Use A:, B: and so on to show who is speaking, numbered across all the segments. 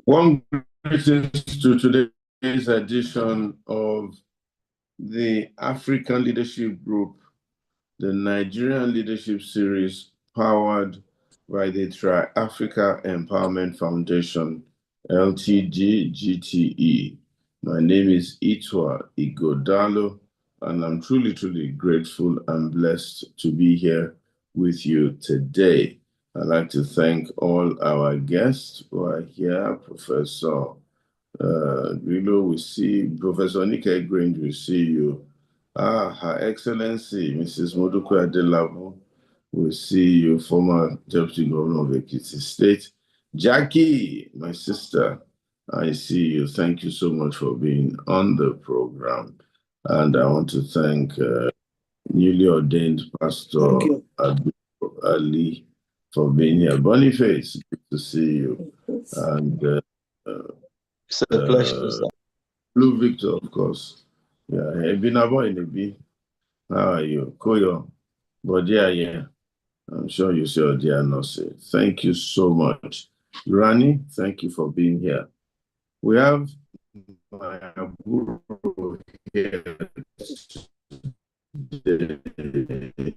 A: One greetings to today's edition of the African Leadership Group, the Nigerian Leadership Series, powered by the Tri-Africa Empowerment Foundation, LTG GTE. My name is Itwa Igodalo, and I'm truly grateful and blessed to be here with you today. I'd like to thank all our guests who are here. Professor Grillo, we see Professor Nike Grange, we see you. Her Excellency, Mrs. Moduko Adelabu, we see you, former Deputy Governor of Ekiti State. Jackie, my sister, I see you. Thank you so much for being on the program. And I want to thank newly ordained Pastor Ali for being here. Boniface, good to see you. And
B: it's a pleasure.
A: Blue Victor, of course. Yeah, Ebinabo in the B. How are you? Koyo. But yeah. I'm sure you see your dear Nurse. Thank you so much. Rani, thank you for being here. We have my guru here today.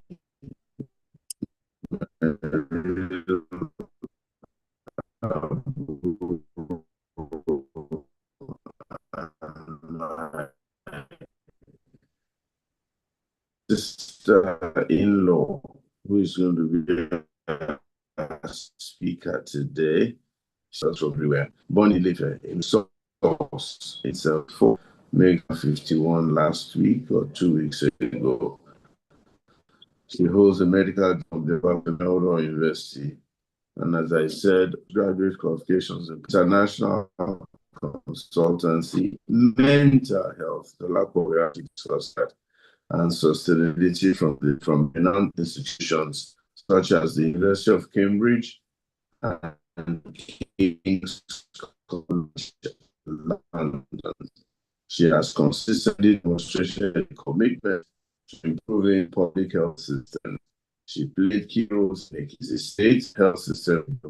A: Sister-in-law, who is going to be a speaker today. She's also everywhere. Born in Life in Source. It's a 4 May 51 last week or 2 weeks ago. She holds a medical degree from the Bangor University. And as I said, graduate qualifications in international consultancy, mental health, the lack of reality discussed that, and sustainability from renowned institutions such as the University of Cambridge and King's College London. She has consistently demonstrated a commitment to improving public health systems. She played key roles in the state health system,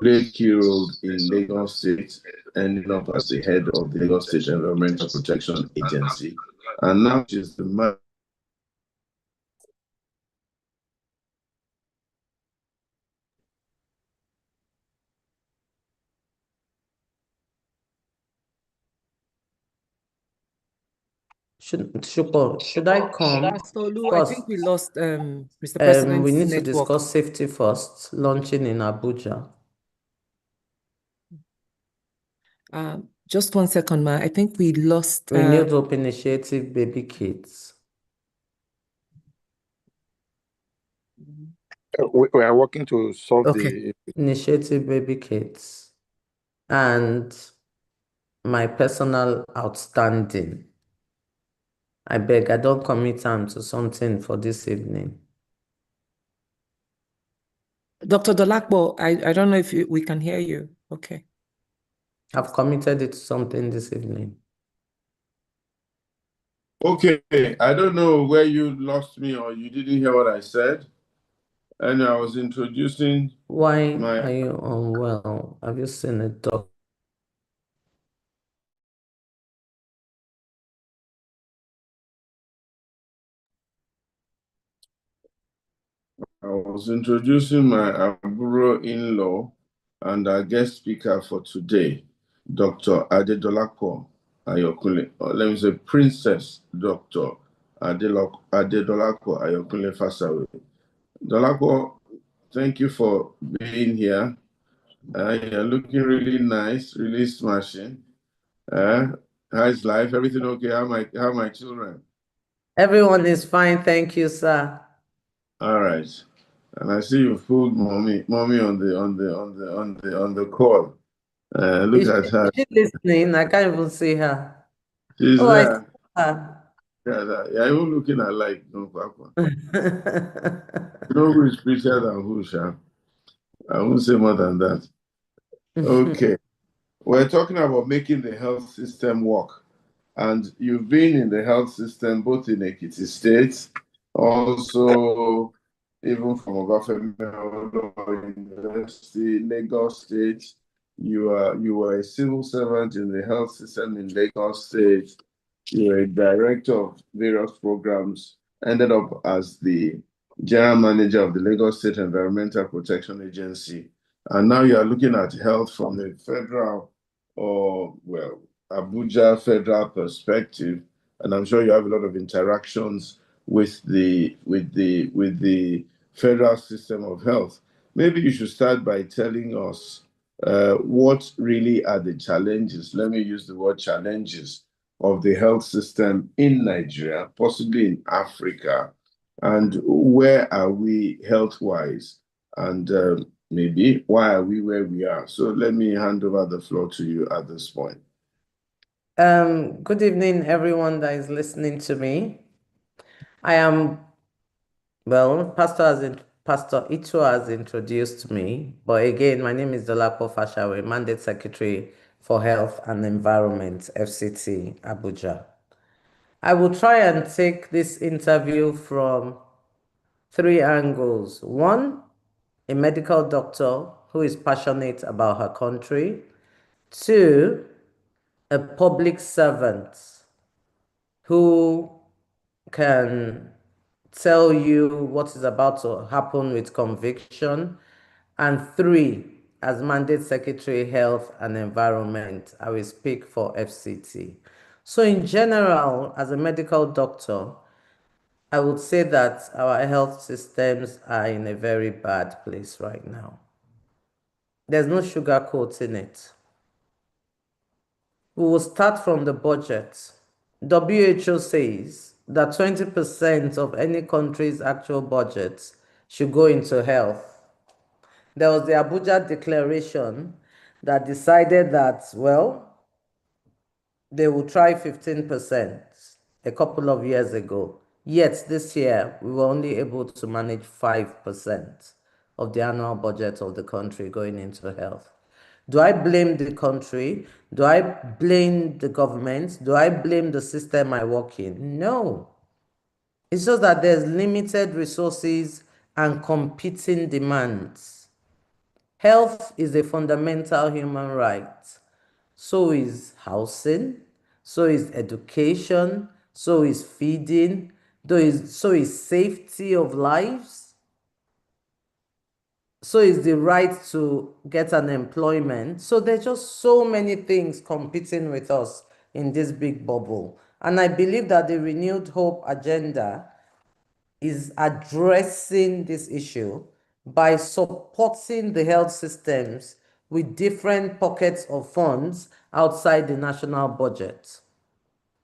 A: played key roles in Lagos State, ending up as the head of the Lagos State Environmental Protection Agency, and now she's the
C: Should I come?
D: Pastor Olu, I think we lost Mr. President's
C: we need
D: network.
C: to discuss safety first, launching in Abuja.
D: Just 1 second, ma. I think we lost
C: Renewed Hope Initiative baby kits.
B: We are working to solve the
C: initiative baby kits and my personal outstanding. I beg, I don't commit time to something for this evening.
D: Dr. Dolakbo, I don't know if we can hear you. Okay.
C: I've committed it to something this evening.
A: Okay, I don't know where you lost me or you didn't hear what I said. And I was introducing.
C: Why are you unwell? Have you seen a doctor?
A: I was introducing my Aburo in-law and our guest speaker for today, Dr. Adedolapo Ayokunle, or let me say Princess Dr. Adedolapo Ayokunle Fasawe. Dolapo, thank you for being here. You're looking really nice, really smashing. How's life? Everything okay? How my children?
C: Everyone is fine, thank you, sir.
A: All right. And I see you fooled mommy on the call. Look at her.
C: She's listening. I can't even see her.
A: She's there.
C: I see her.
A: Yeah, even looking alike. No, Papa. You know who is prettier than who, Sha? I won't say more than that. Okay. We're talking about making the health system work. And you've been in the health system both in Ekiti State, also even from Obafemi University, Lagos State, You were a civil servant in the health system in Lagos State. You were a director of various programs, ended up as the general manager of the Lagos State Environmental Protection Agency. And now you are looking at health from a federal or, well, Abuja federal perspective. And I'm sure you have a lot of interactions with the federal system of health. Maybe you should start by telling us what really are the challenges? Let me use the word challenges of the health system in Nigeria, possibly in Africa, and where are we health-wise, and maybe why are we where we are? So let me hand over the floor to you at this point.
C: Good evening, everyone that is listening to me. I am, well, Pastor Ito has introduced me, but again, my name is Dolapo Fashawe, Mandate Secretary for Health and Environment, FCT, Abuja. I will try and take this interview from 3 angles. 1, a medical doctor who is passionate about her country. 2, a public servant who can tell you what is about to happen with conviction. And 3, as Mandate Secretary, Health and Environment, I will speak for FCT. So in general, as a medical doctor, I would say that our health systems are in a very bad place right now. There's no sugarcoating it. We will start from the budget. WHO says that 20% of any country's actual budget should go into health. There was the Abuja Declaration that decided that, well, they will try 15% a couple of years ago. Yet this year, we were only able to manage 5% of the annual budget of the country going into health. Do I blame the country? Do I blame the government? Do I blame the system I work in? No. It's just that there's limited resources and competing demands. Health is a fundamental human right. So is housing, so is education, so is feeding, so is safety of lives, so is the right to get an employment. So there's just so many things competing with us in this big bubble. And I believe that the Renewed Hope agenda is addressing this issue by supporting the health systems with different pockets of funds outside the national budget.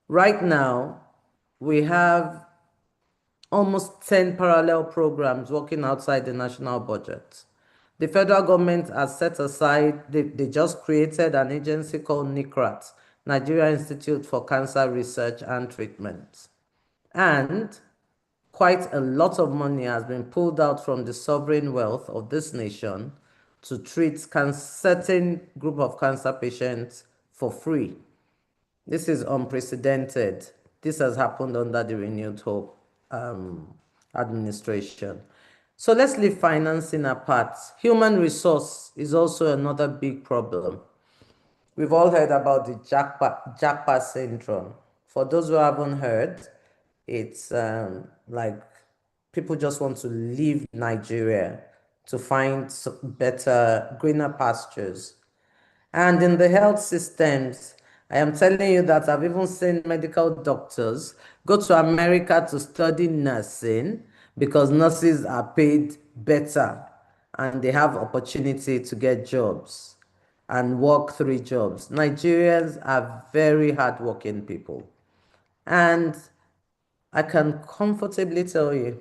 C: Right now, we have almost 10 parallel programs working outside the national budget. The federal government has set aside, they just created an agency called NICRAT, Nigeria Institute for Cancer Research and Treatment. And quite a lot of money has been pulled out from the sovereign wealth of this nation to treat certain group of cancer patients for free. This is unprecedented. This has happened under the Renewed Hope administration. So let's leave financing apart. Human resource is also another big problem. We've all heard about the jackpot syndrome. For those who haven't heard, it's like people just want to leave Nigeria to find better, greener pastures. And in the health systems, I am telling you that I've even seen medical doctors go to America to study nursing because nurses are paid better and they have opportunity to get jobs and work 3 jobs. Nigerians are very hardworking people. And I can comfortably tell you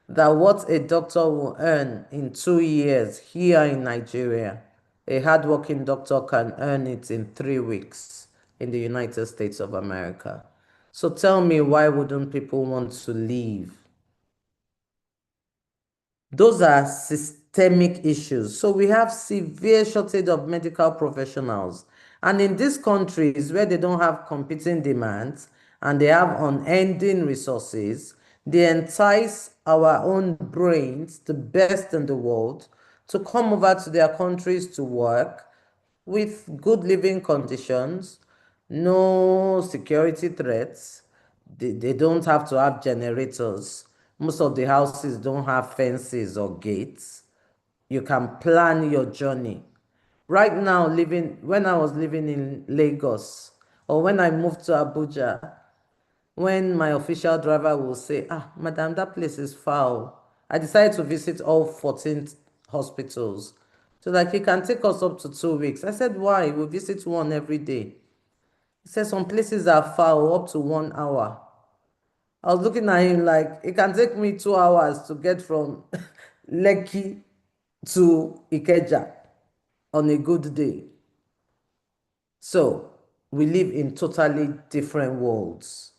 C: that what a doctor will earn in 2 years here in Nigeria, a hardworking doctor can earn it in 3 weeks in the United States of America. So tell me, why wouldn't people want to leave? Those are systemic issues. So we have severe shortage of medical professionals. And in these countries where they don't have competing demands and they have unending resources, they entice our own brains, the best in the world, to come over to their countries to work with good living conditions, no security threats. They don't have to have generators. Most of the houses don't have fences or gates. You can plan your journey. Right now, when I was living in Lagos, or when I moved to Abuja, when my official driver will say, madam, that place is foul. I decided to visit all 14 hospitals. So like, he can take us up to 2 weeks. I said, why? We visit one every day. He said, some places are foul, up to 1 hour. I was looking at him like, it can take me 2 hours to get from Lekki to Ikeja on a good day. So we live in totally different worlds.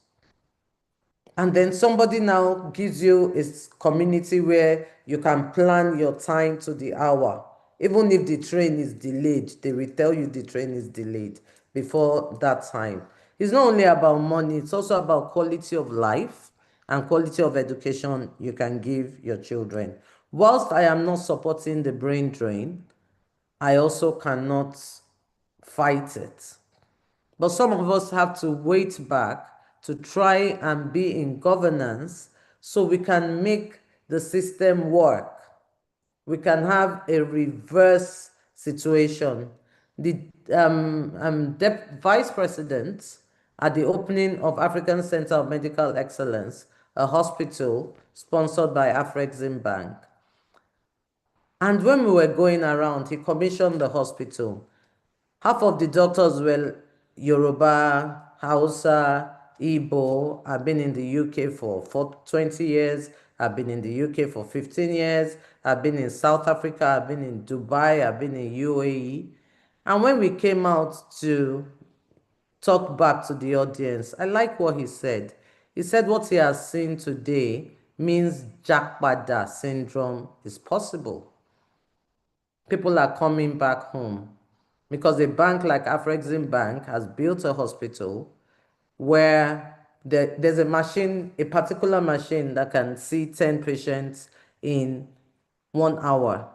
C: And then somebody now gives you a community where you can plan your time to the hour. Even if the train is delayed, they will tell you the train is delayed before that time. It's not only about money, it's also about quality of life and quality of education you can give your children. Whilst I am not supporting the brain drain, I also cannot fight it. But some of us have to wait back to try and be in governance so we can make the system work. We can have a reverse situation. The vice president at the opening of African Center of Medical Excellence, a hospital sponsored by Afrexim Bank. And when we were going around, he commissioned the hospital. Half of the doctors were Yoruba, Hausa, Igbo. I've been in the UK for 20 years. I've been in the UK for 15 years. I've been in South Africa. I've been in Dubai. I've been in UAE. And when we came out to talk back to the audience, I like what he said. He said what he has seen today means Jakpada syndrome is possible. People are coming back home because a bank like Afrexim Bank has built a hospital where there's a machine, a particular machine that can see 10 patients in 1 hour.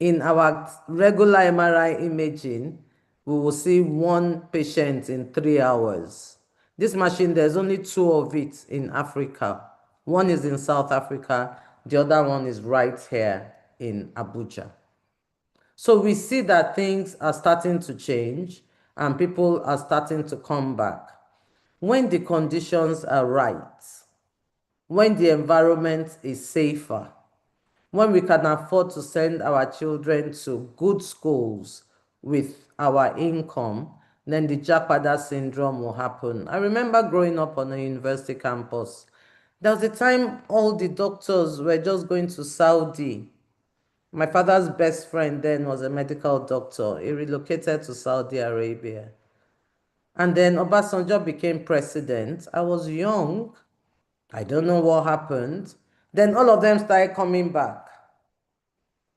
C: In our regular MRI imaging, we will see one patient in 3 hours. This machine, there's only two of it in Africa. One is in South Africa, the other one is right here in Abuja. So we see that things are starting to change and people are starting to come back. When the conditions are right, when the environment is safer, when we can afford to send our children to good schools with our income, then the Japada syndrome will happen. I remember growing up on a university campus. There was a time all the doctors were just going to Saudi. My father's best friend then was a medical doctor. He relocated to Saudi Arabia. And then Obasanjo became president. I was young. I don't know what happened. Then all of them started coming back.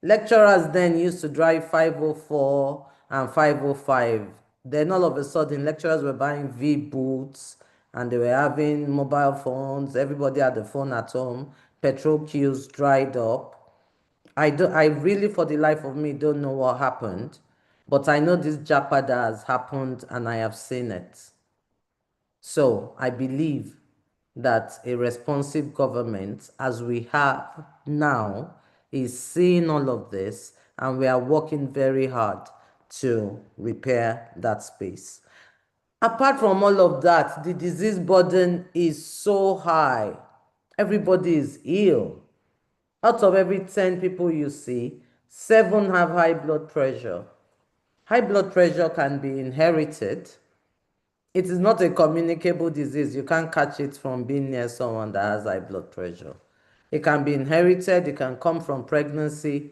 C: Lecturers then used to drive 504 and 505. Then all of a sudden, lecturers were buying V-boots and they were having mobile phones. Everybody had a phone at home. Petrol queues dried up. I really, for the life of me, don't know what happened, but I know this Japada has happened and I have seen it. So I believe that a responsive government, as we have now, is seeing all of this, and we are working very hard to repair that space. Apart from all of that, the disease burden is so high. Everybody is ill. Out of every 10 people you see, 7 have high blood pressure. High blood pressure can be inherited. It is not a communicable disease. You can't catch it from being near someone that has high blood pressure. It can be inherited, it can come from pregnancy,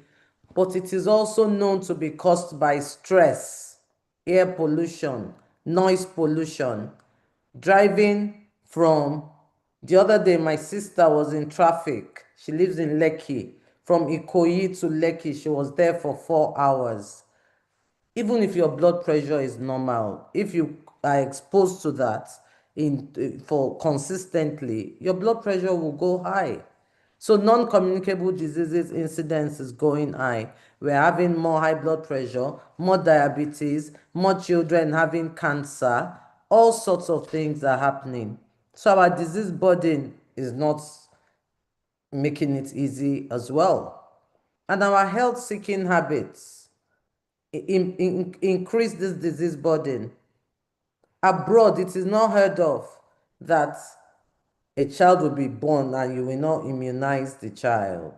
C: but it is also known to be caused by stress, air pollution, noise pollution, driving from, the other day my sister was in traffic. She lives in Lekki. From Ikoyi to Lekki, she was there for 4 hours. Even if your blood pressure is normal, if you are exposed to that for consistently, your blood pressure will go high. So non-communicable diseases incidence is going high. We're having more high blood pressure, more diabetes, more children having cancer. All sorts of things are happening. So our disease burden is not making it easy as well. And our health-seeking habits increase this disease burden. Abroad, it is not heard of that a child will be born and you will not immunize the child.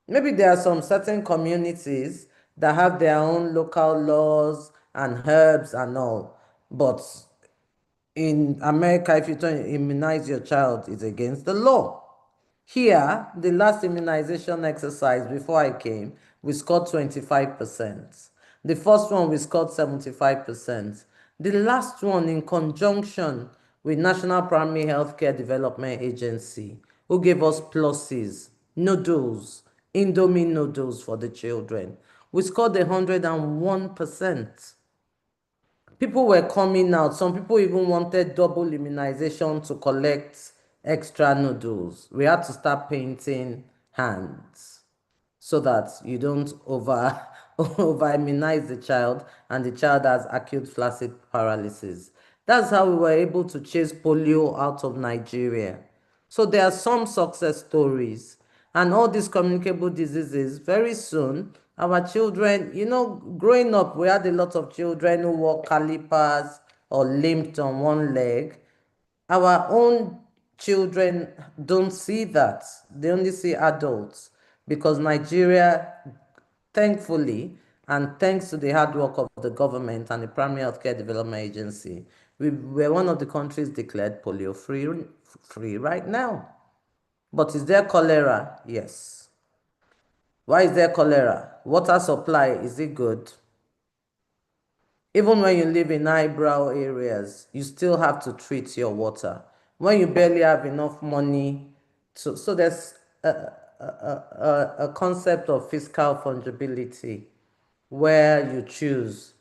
C: Maybe there are some certain communities that have their own local laws and herbs and all, but in America, if you don't immunize your child, it's against the law. Here, the last immunization exercise before I came, we scored 25%. The first one, we scored 75%. The last one, in conjunction with National Primary Healthcare Development Agency, who gave us pluses, noodles, Indomie noodles for the children, we scored 101%. People were coming out. Some people even wanted double immunization to collect extra noodles. We had to start painting hands so that you don't over immunize the child and the child has acute flaccid paralysis. That's how we were able to chase polio out of Nigeria. So there are some success stories. And all these communicable diseases, very soon, our children, growing up, we had a lot of children who wore calipers or limped on one leg. Our own children don't see that. They only see adults because Nigeria, thankfully, and thanks to the hard work of the government and the Primary Healthcare Development Agency, we were one of the countries declared polio free right now. But is there cholera? Yes. Why is there cholera? Water supply, is it good? Even when you live in highbrow areas, you still have to treat your water. When you barely have enough money, so there's a concept of fiscal fungibility where you choose,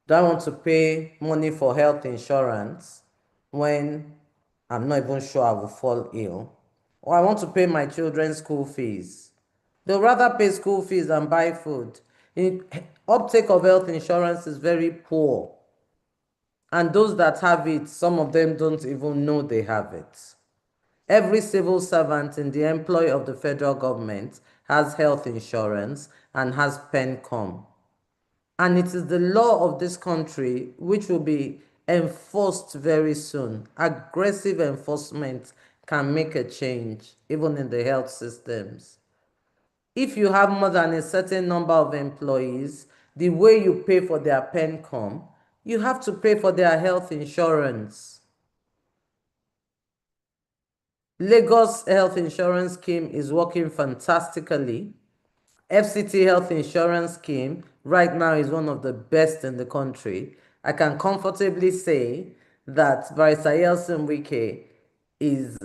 C: do I want to pay money for health insurance when I'm not even sure I will fall ill? Or I want to pay my children's school fees. They'll rather pay school fees than buy food. Uptake of health insurance is very poor. And those that have it, some of them don't even know they have it. Every civil servant in the employ of the federal government has health insurance and has PENCOM. And it is the law of this country which will be enforced very soon. Aggressive enforcement can make a change, even in the health systems. If you have more than a certain number of employees, the way you pay for their PENCOM, you have to pay for their health insurance. Lagos Health Insurance Scheme is working fantastically. FCT Health Insurance Scheme right now is one of the best in the country. I can comfortably say that Barrister Yeltsin Wike is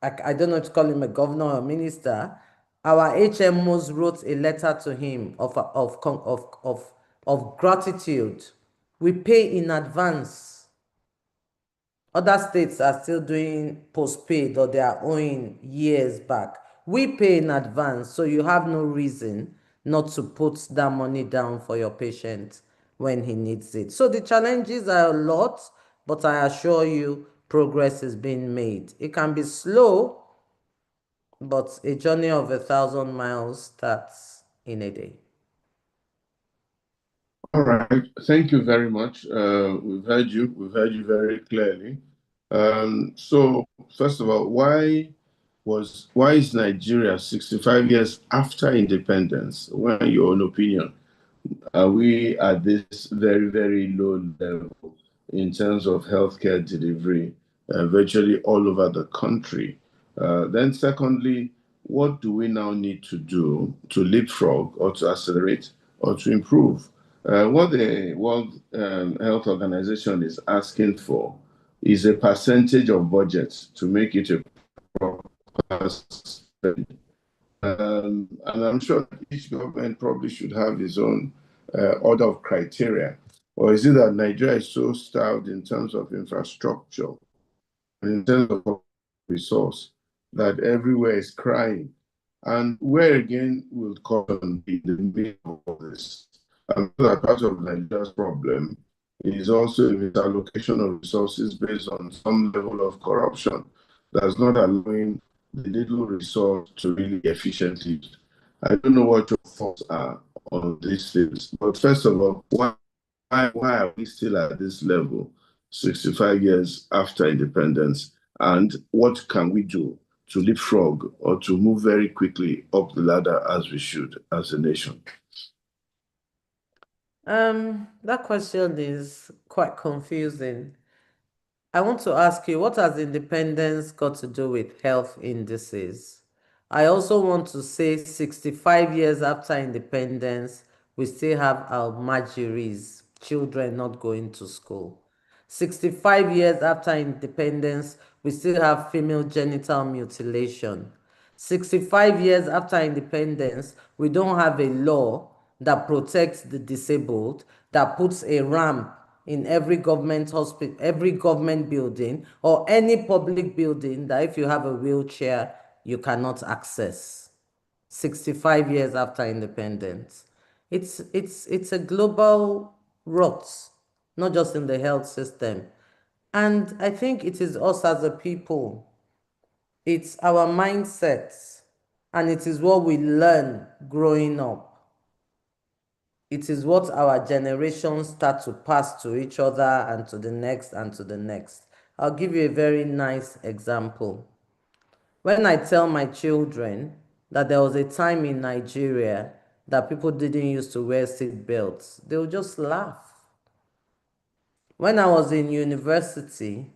C: I don't know if to call him a governor or a minister. Our HMOs wrote a letter to him of gratitude. We pay in advance. Other states are still doing postpaid or they are owing years back. We pay in advance, so you have no reason not to put that money down for your patient when he needs it. So the challenges are a lot, but I assure you progress is being made. It can be slow, but a journey of 1,000 miles starts in a day.
A: All right. Thank you very much. We've heard you. We've heard you very clearly. So first of all, why is Nigeria 65 years after independence? What are your own opinion? Are we at this very, very low level in terms of healthcare delivery, virtually all over the country? Then secondly, what do we now need to do to leapfrog or to accelerate or to improve? What the World Health Organization is asking for is a percentage of budget to make it a proper spend. And I'm sure each government probably should have its own order of criteria. Or is it that Nigeria is so starved in terms of infrastructure, in terms of resource, that everywhere is crying. And where again will cotton be the middle of this? And that part of Nigeria's problem is also a misallocation of resources based on some level of corruption that's not allowing the little resource to really efficiently. I don't know what your thoughts are on these things, but first of all, why are we still at this level 65 years after independence? And what can we do to leapfrog or to move very quickly up the ladder as we should as a nation?
C: That question is quite confusing. I want to ask you, what has independence got to do with health indices? I also want to say 65 years after independence, we still have our Margeries, children not going to school. 65 years after independence, we still have female genital mutilation. 65 years after independence, we don't have a law that protects the disabled, that puts a ramp in every government hospital, every government building, or any public building that if you have a wheelchair, you cannot access. 65 years after independence. It's a global rot, not just in the health system. And I think it is us as a people. It's our mindsets, and it is what we learn growing up. It is what our generations start to pass to each other and to the next and to the next. I'll give you a very nice example. When I tell my children that there was a time in Nigeria that people didn't used to wear seat belts, they'll just laugh. When I was in university,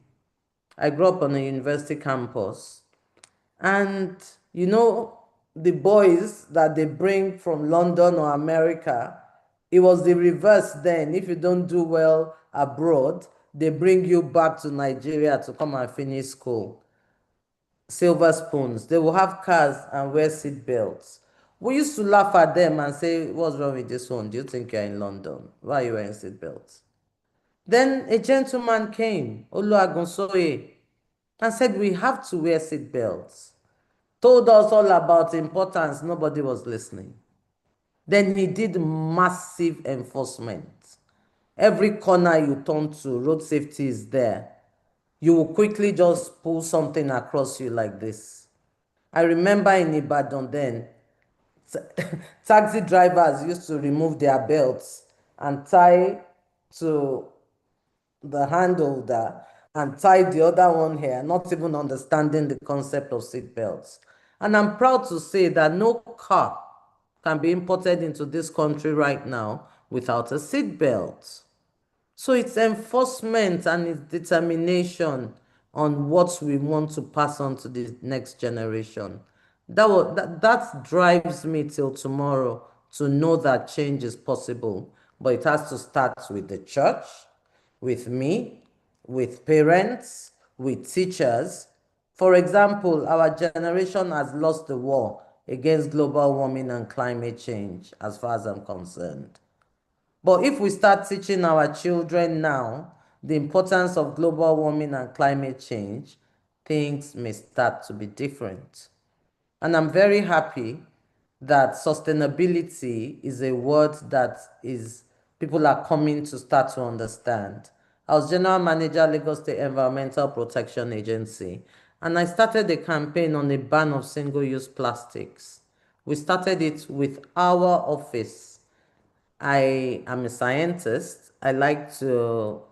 C: I grew up on a university campus, and you know, the boys that they bring from London or America, it was the reverse then. If you don't do well abroad, they bring you back to Nigeria to come and finish school. Silver spoons. They will have cars and wear seat belts. We used to laugh at them and say, what's wrong with this one? Do you think you're in London? Why are you wearing seat belts? Then a gentleman came, Oluwagunsoye, and said, we have to wear seat belts. Told us all about importance. Nobody was listening. Then he did massive enforcement. Every corner you turn to, road safety is there. You will quickly just pull something across you like this. I remember in Ibadan then, taxi drivers used to remove their belts and tie to the handholder and tie the other one here, not even understanding the concept of seat belts. And I'm proud to say that no car can be imported into this country right now without a seat belt. So it's enforcement and it's determination on what we want to pass on to the next generation. That drives me till tomorrow to know that change is possible. But it has to start with the church, with me, with parents, with teachers. For example, our generation has lost the war against global warming and climate change, as far as I'm concerned. But if we start teaching our children now the importance of global warming and climate change, things may start to be different. And I'm very happy that sustainability is a word that people are coming to start to understand. I was General Manager, Lagos State Environmental Protection Agency, and I started a campaign on the ban of single-use plastics. We started it with our office. I am a scientist. I like to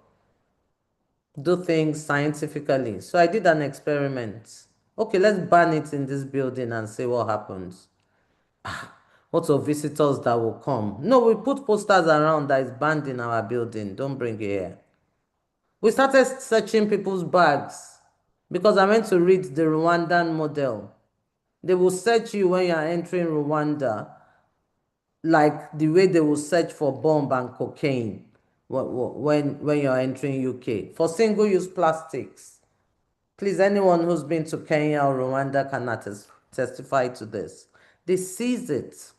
C: do things scientifically. So I did an experiment. Okay, let's ban it in this building and see what happens. What of visitors that will come? No, we put posters around that is banned in our building. Don't bring it here. We started searching people's bags because I went to read the Rwandan model. They will search you when you are entering Rwanda, like the way they will search for bomb and cocaine when you're entering UK. For single-use plastics, please, anyone who's been to Kenya or Rwanda can testify to this. They seize it.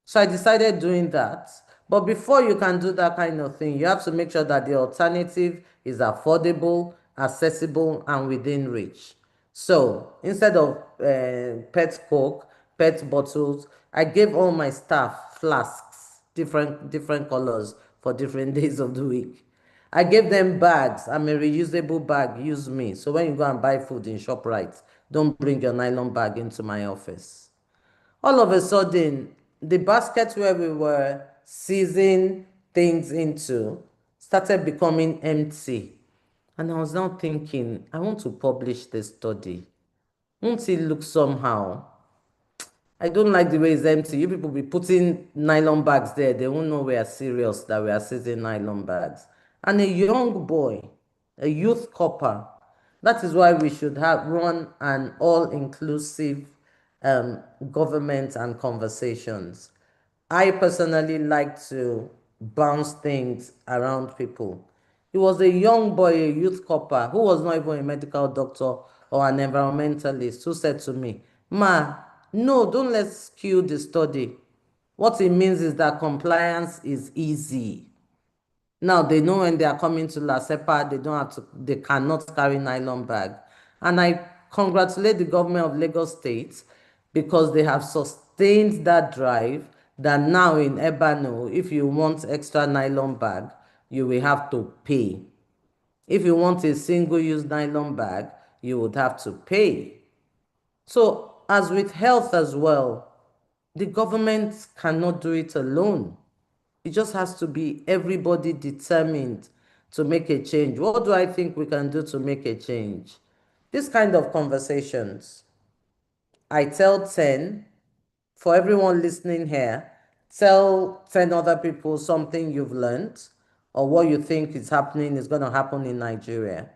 C: So I decided doing that. But before you can do that kind of thing, you have to make sure that the alternative is affordable, accessible, and within reach. So instead of pet Coke, pet bottles, I gave all my staff flasks, different colors for different days of the week. I gave them bags. I'm a reusable bag. Use me. So when you go and buy food in ShopRite, don't bring your nylon bag into my office. All of a sudden, the basket where we were seizing things into started becoming empty. And I was now thinking, I want to publish this study. Won't it look somehow? I don't like the way it's empty. You people be putting nylon bags there. They won't know we are serious that we are seizing nylon bags. And a young boy, a youth copper. That is why we should have run an all-inclusive government and conversations. I personally like to bounce things around people. He was a young boy, a youth copper, who was not even a medical doctor or an environmentalist, who said to me, Ma, no, don't let's kill the study. What it means is that compliance is easy. Now they know when they are coming to La Sepa, they cannot carry nylon bag. And I congratulate the government of Lagos State because they have sustained that drive that now in Ebano, if you want extra nylon bag, you will have to pay. If you want a single-use nylon bag, you would have to pay. So as with health as well, the government cannot do it alone. It just has to be everybody determined to make a change. What do I think we can do to make a change? This kind of conversations. I tell 10, for everyone listening here, tell 10 other people something you've learned or what you think is happening, is going to happen in Nigeria.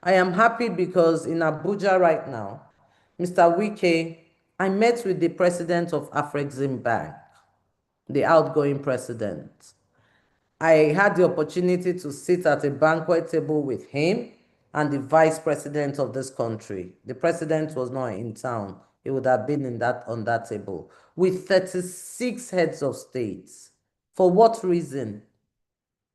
C: I am happy because in Abuja right now, Mr. Wike, I met with the president of Afrexim Bank, the outgoing president. I had the opportunity to sit at a banquet table with him and the vice president of this country. The president was not in town. He would have been on that table with 36 heads of states. For what reason?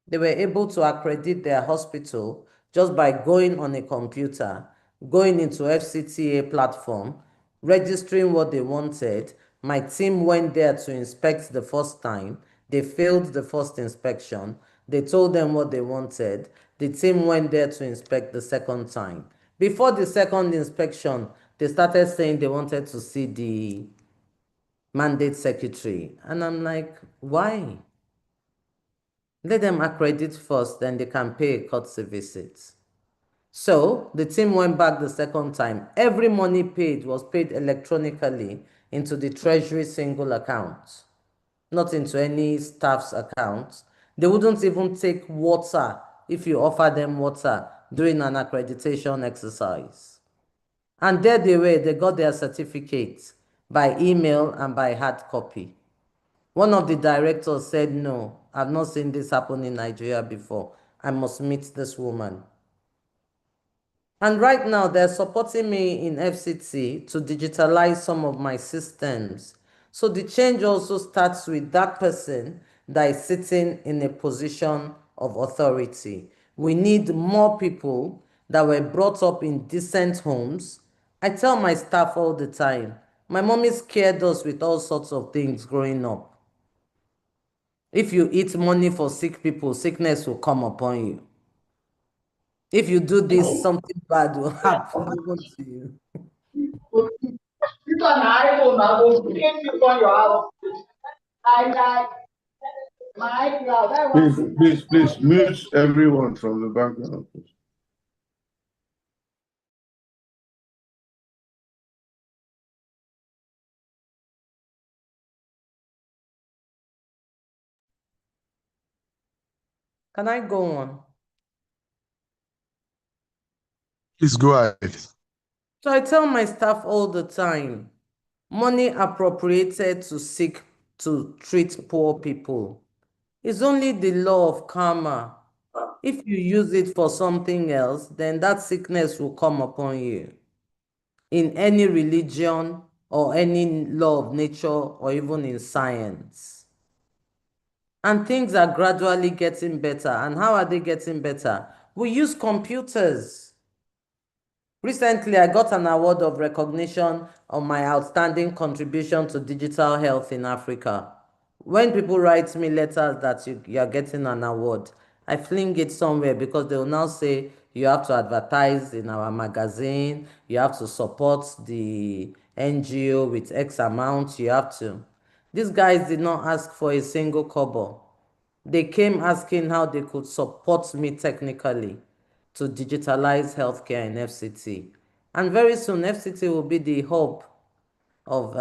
C: They were able to accredit their hospital just by going on a computer, going into FCTA platform, registering what they wanted. My team went there to inspect the first time. They failed the first inspection. They told them what they wanted. The team went there to inspect the second time. Before the second inspection, they started saying they wanted to see the mandate secretary. And I'm like, why? Let them accredit first, then they can pay a courtesy visit. So the team went back the second time. Every money paid was paid electronically into the Treasury single account, not into any staff's account. They wouldn't even take water if you offer them water during an accreditation exercise. And there they were, they got their certificate by email and by hard copy. One of the directors said, no, I've not seen this happen in Nigeria before. I must meet this woman. And right now, they're supporting me in FCT to digitalize some of my systems. So the change also starts with that person that is sitting in a position of authority. We need more people that were brought up in decent homes. I tell my staff all the time, my mommy scared us with all sorts of things growing up. If you eat money for sick people, sickness will come upon you. If you do this, something bad will happen to you.
A: Please mute everyone from the background.
C: Can I go on?
B: Please go ahead.
C: So I tell my staff all the time, money appropriated to treat poor people is only the law of karma. If you use it for something else, then that sickness will come upon you. In any religion or any law of nature or even in science. And things are gradually getting better. And how are they getting better? We use computers. Recently, I got an award of recognition on my outstanding contribution to digital health in Africa. When people write me letters that you're getting an award, I fling it somewhere because they will now say you have to advertise in our magazine, you have to support the NGO with X amount, you have to. These guys did not ask for a single kobo. They came asking how they could support me technically to digitalize healthcare in FCT. And very soon, FCT will be the hub of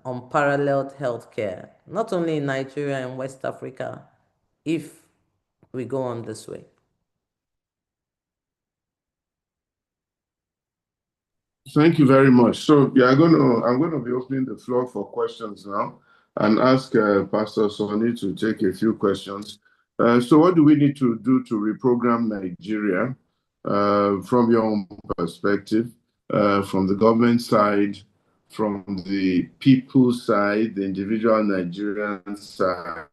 C: unparalleled healthcare, not only in Nigeria and West Africa, if we go on this way.
A: Thank you very much. So I'm going to be opening the floor for questions now and ask Pastor Sonny to take a few questions. So what do we need to do to reprogram Nigeria from your own perspective, from the government side, from the people side, the individual Nigerian side,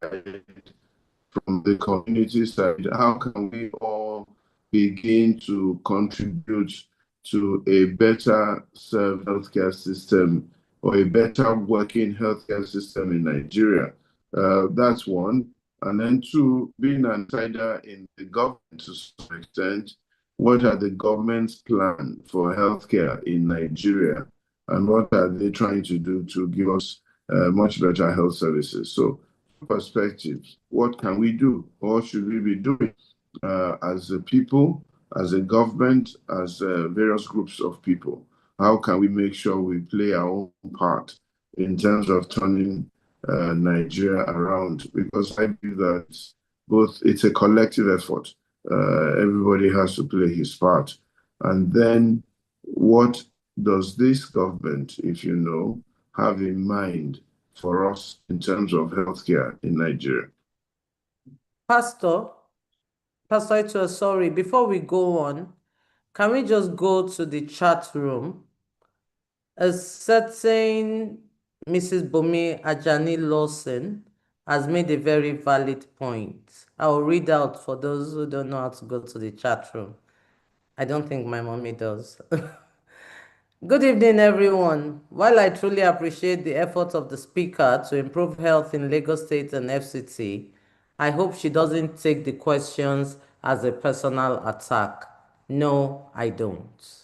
A: from the community side? How can we all begin to contribute to a better served healthcare system or a better working healthcare system in Nigeria? That's one. And then two, being an insider in the government to some extent, what are the government's plan for healthcare in Nigeria? And what are they trying to do to give us much better health services? So perspectives. What can we do? What should we be doing as a people, as a government, as various groups of people? How can we make sure we play our own part in terms of turning Nigeria around? Because I believe that it's a collective effort. Everybody has to play his part. And then what does this government, if you know, have in mind for us in terms of healthcare in Nigeria?
C: Pastor Ito, sorry, before we go on, can we just go to the chat room? A certain Mrs. Bumi Ajani Lawson has made a very valid point. I'll read out for those who don't know how to go to the chat room. I don't think my mommy does. Good evening, everyone. While I truly appreciate the efforts of the speaker to improve health in Lagos State and FCT, I hope she doesn't take the questions as a personal attack. No, I don't.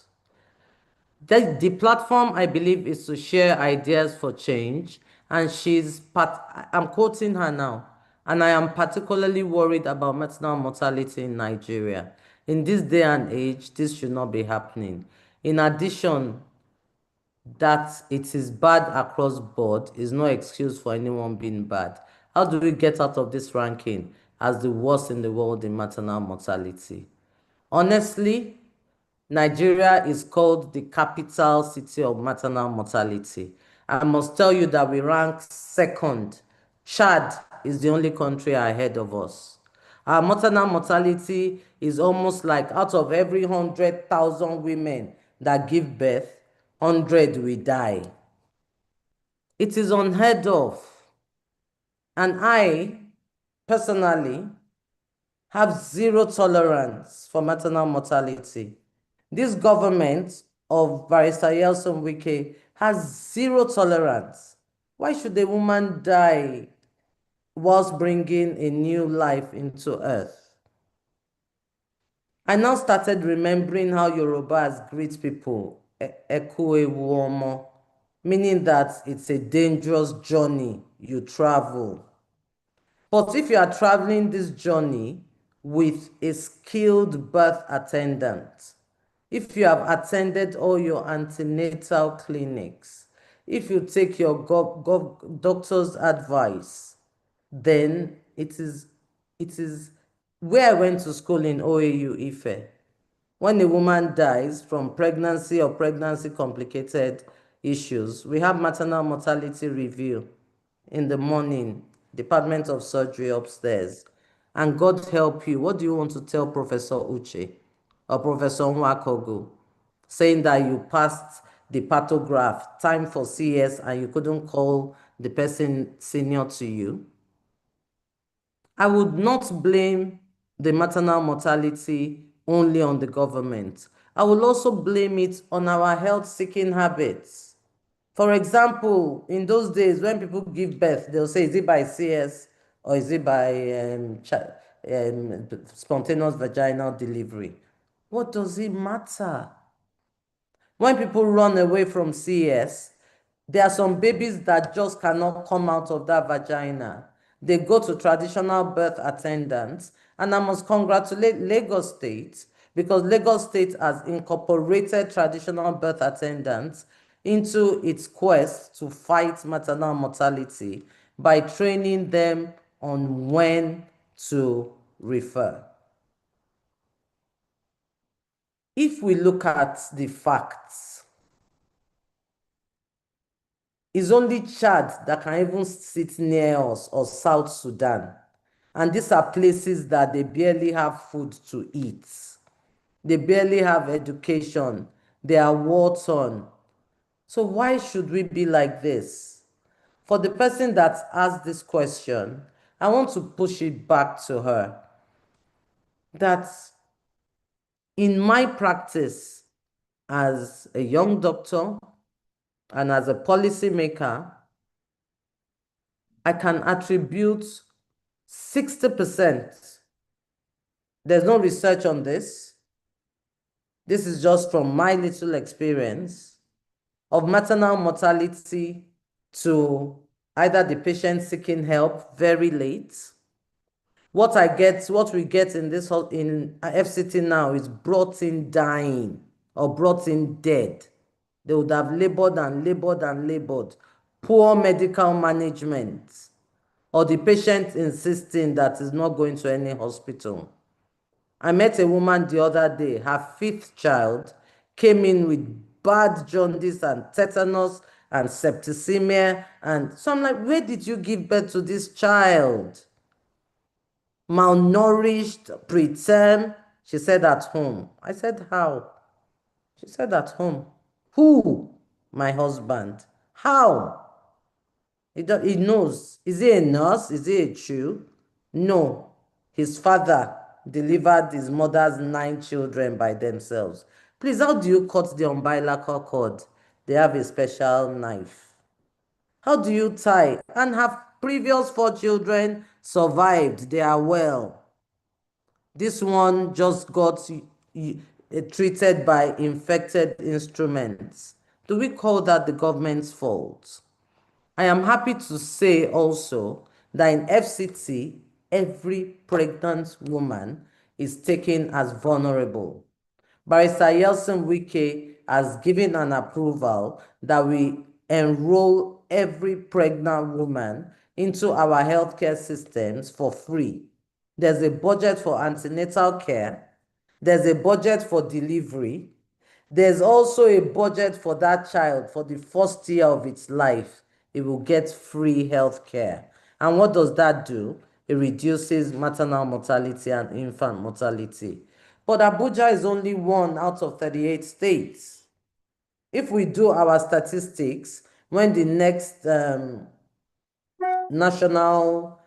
C: The platform, I believe, is to share ideas for change, and I'm quoting her now, and I am particularly worried about maternal mortality in Nigeria. In this day and age, this should not be happening. In addition, that it is bad across board is no excuse for anyone being bad. How do we get out of this ranking as the worst in the world in maternal mortality? Honestly, Nigeria is called the capital city of maternal mortality. I must tell you that we rank second. Chad is the only country ahead of us. Our maternal mortality is almost like out of every 100,000 women that give birth, 100 will die. It is unheard of. And I, personally, have zero tolerance for maternal mortality. This government of Barrister Yeltsin Wike has zero tolerance. Why should a woman die whilst bringing a new life into earth? I now started remembering how Yorubas greet people, Eku ewu omo, meaning that it's a dangerous journey you travel. But if you are traveling this journey with a skilled birth attendant, if you have attended all your antenatal clinics, if you take your doctor's advice, then it is where I went to school in OAU Ife. When a woman dies from pregnancy or pregnancy complicated issues, we have maternal mortality review in the morning, Department of Surgery upstairs. And God help you, what do you want to tell Professor Uche or Professor Nwakogu? Saying that you passed the pathograph, time for CS, and you couldn't call the person senior to you? I would not blame the maternal mortality only on the government. I will also blame it on our health-seeking habits. For example, in those days when people give birth, they'll say, is it by CS or is it by spontaneous vaginal delivery? What does it matter? When people run away from CS, there are some babies that just cannot come out of that vagina. They go to traditional birth attendants, and I must congratulate Lagos State because Lagos State has incorporated traditional birth attendants into its quest to fight maternal mortality by training them on when to refer. If we look at the facts, it's only Chad that can even sit near us, or South Sudan. And these are places that they barely have food to eat. They barely have education. They are war-torn. So why should we be like this? For the person that asked this question, I want to push it back to her. That in my practice as a young doctor and as a policymaker, I can attribute 60%. There's no research on this. This is just from my little experience of maternal mortality to either the patient seeking help very late. What we get in this in FCT now is brought in dying or brought in dead. They would have labored and labored and labored. Poor medical management, or the patient insisting that is not going to any hospital. I met a woman the other day, her 5th child came in with bad jaundice and tetanus and septicemia. And so I'm like, where did you give birth to this child? Malnourished, preterm. She said at home. I said, how? She said at home. Who? My husband. How? He knows. Is he a nurse? Is he a Jew? No. His father delivered his mother's 9 children by themselves. Please, how do you cut the umbilical cord? They have a special knife. How do you tie? And have previous 4 children survived? They are well. This one just got treated by infected instruments. Do we call that the government's fault? I am happy to say also that in FCT, every pregnant woman is taken as vulnerable. Barrister Yeltsin Wike has given an approval that we enroll every pregnant woman into our healthcare systems for free. There's a budget for antenatal care. There's a budget for delivery. There's also a budget for that child for the first year of its life. It will get free health care. And what does that do? It reduces maternal mortality and infant mortality. But Abuja is only 1 out of 38 states. If we do our statistics, when the next national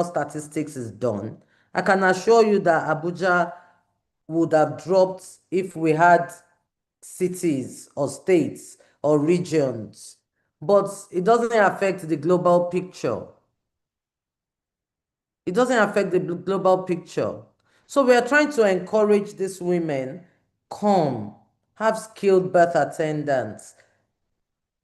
C: statistics is done, I can assure you that Abuja would have dropped if we had cities or states or regions. But it doesn't affect the global picture. It doesn't affect the global picture. So we are trying to encourage these women, come, have skilled birth attendants.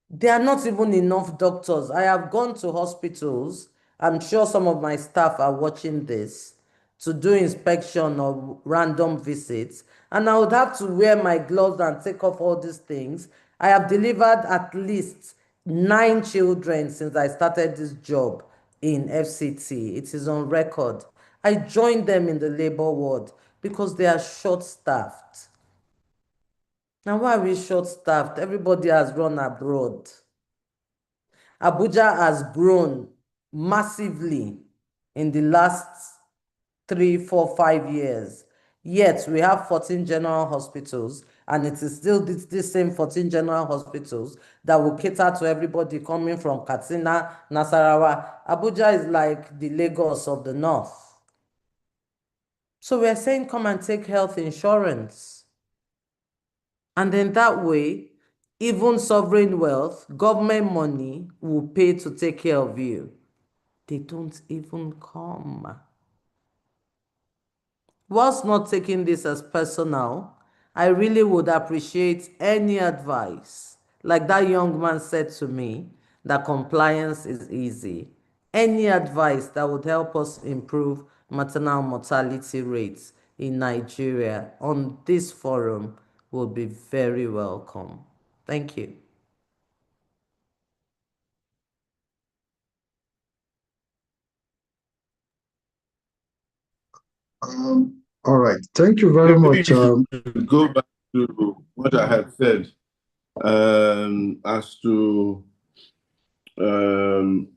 C: There are not even enough doctors. I have gone to hospitals. I'm sure some of my staff are watching this, to do inspection or random visits. And I would have to wear my gloves and take off all these things. I have delivered at least 9 children since I started this job in FCT. It is on record. I joined them in the labor ward because they are short-staffed. Now, why are we short-staffed? Everybody has run abroad. Abuja has grown massively in the last 3, 4, 5 years. Yet we have 14 general hospitals, and it is still the same 14 general hospitals that will cater to everybody coming from Katsina, Nasarawa. Abuja is like the Lagos of the north. So we're saying come and take health insurance. And then that way, even sovereign wealth, government money will pay to take care of you. They don't even come. Whilst not taking this as personal, I really would appreciate any advice. Like that young man said to me, that compliance is easy. Any advice that would help us improve maternal mortality rates in Nigeria on this forum would be very welcome. Thank you.
B: All right. Thank you very
A: Maybe
B: much.
A: you should go back to what I had said as to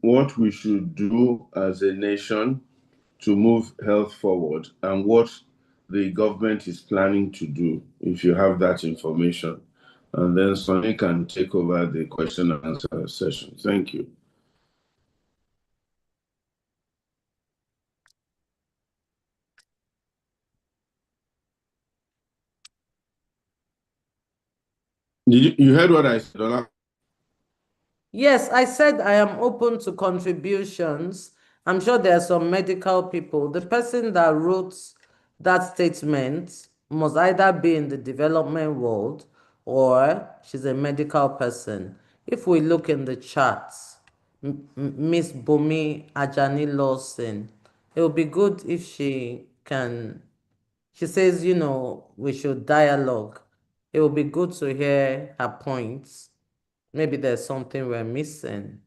A: what we should do as a nation to move health forward and what the government is planning to do, if you have that information. And then Sonny can take over the question and answer session. Thank you. You heard what I said, Ola?
C: Yes, I said I am open to contributions. I'm sure there are some medical people. The person that wrote that statement must either be in the development world or she's a medical person. If we look in the charts, Miss Bumi Ajani Lawson, it would be good if she can. She says, we should dialogue. It would be good to hear her points. Maybe there's something we're missing.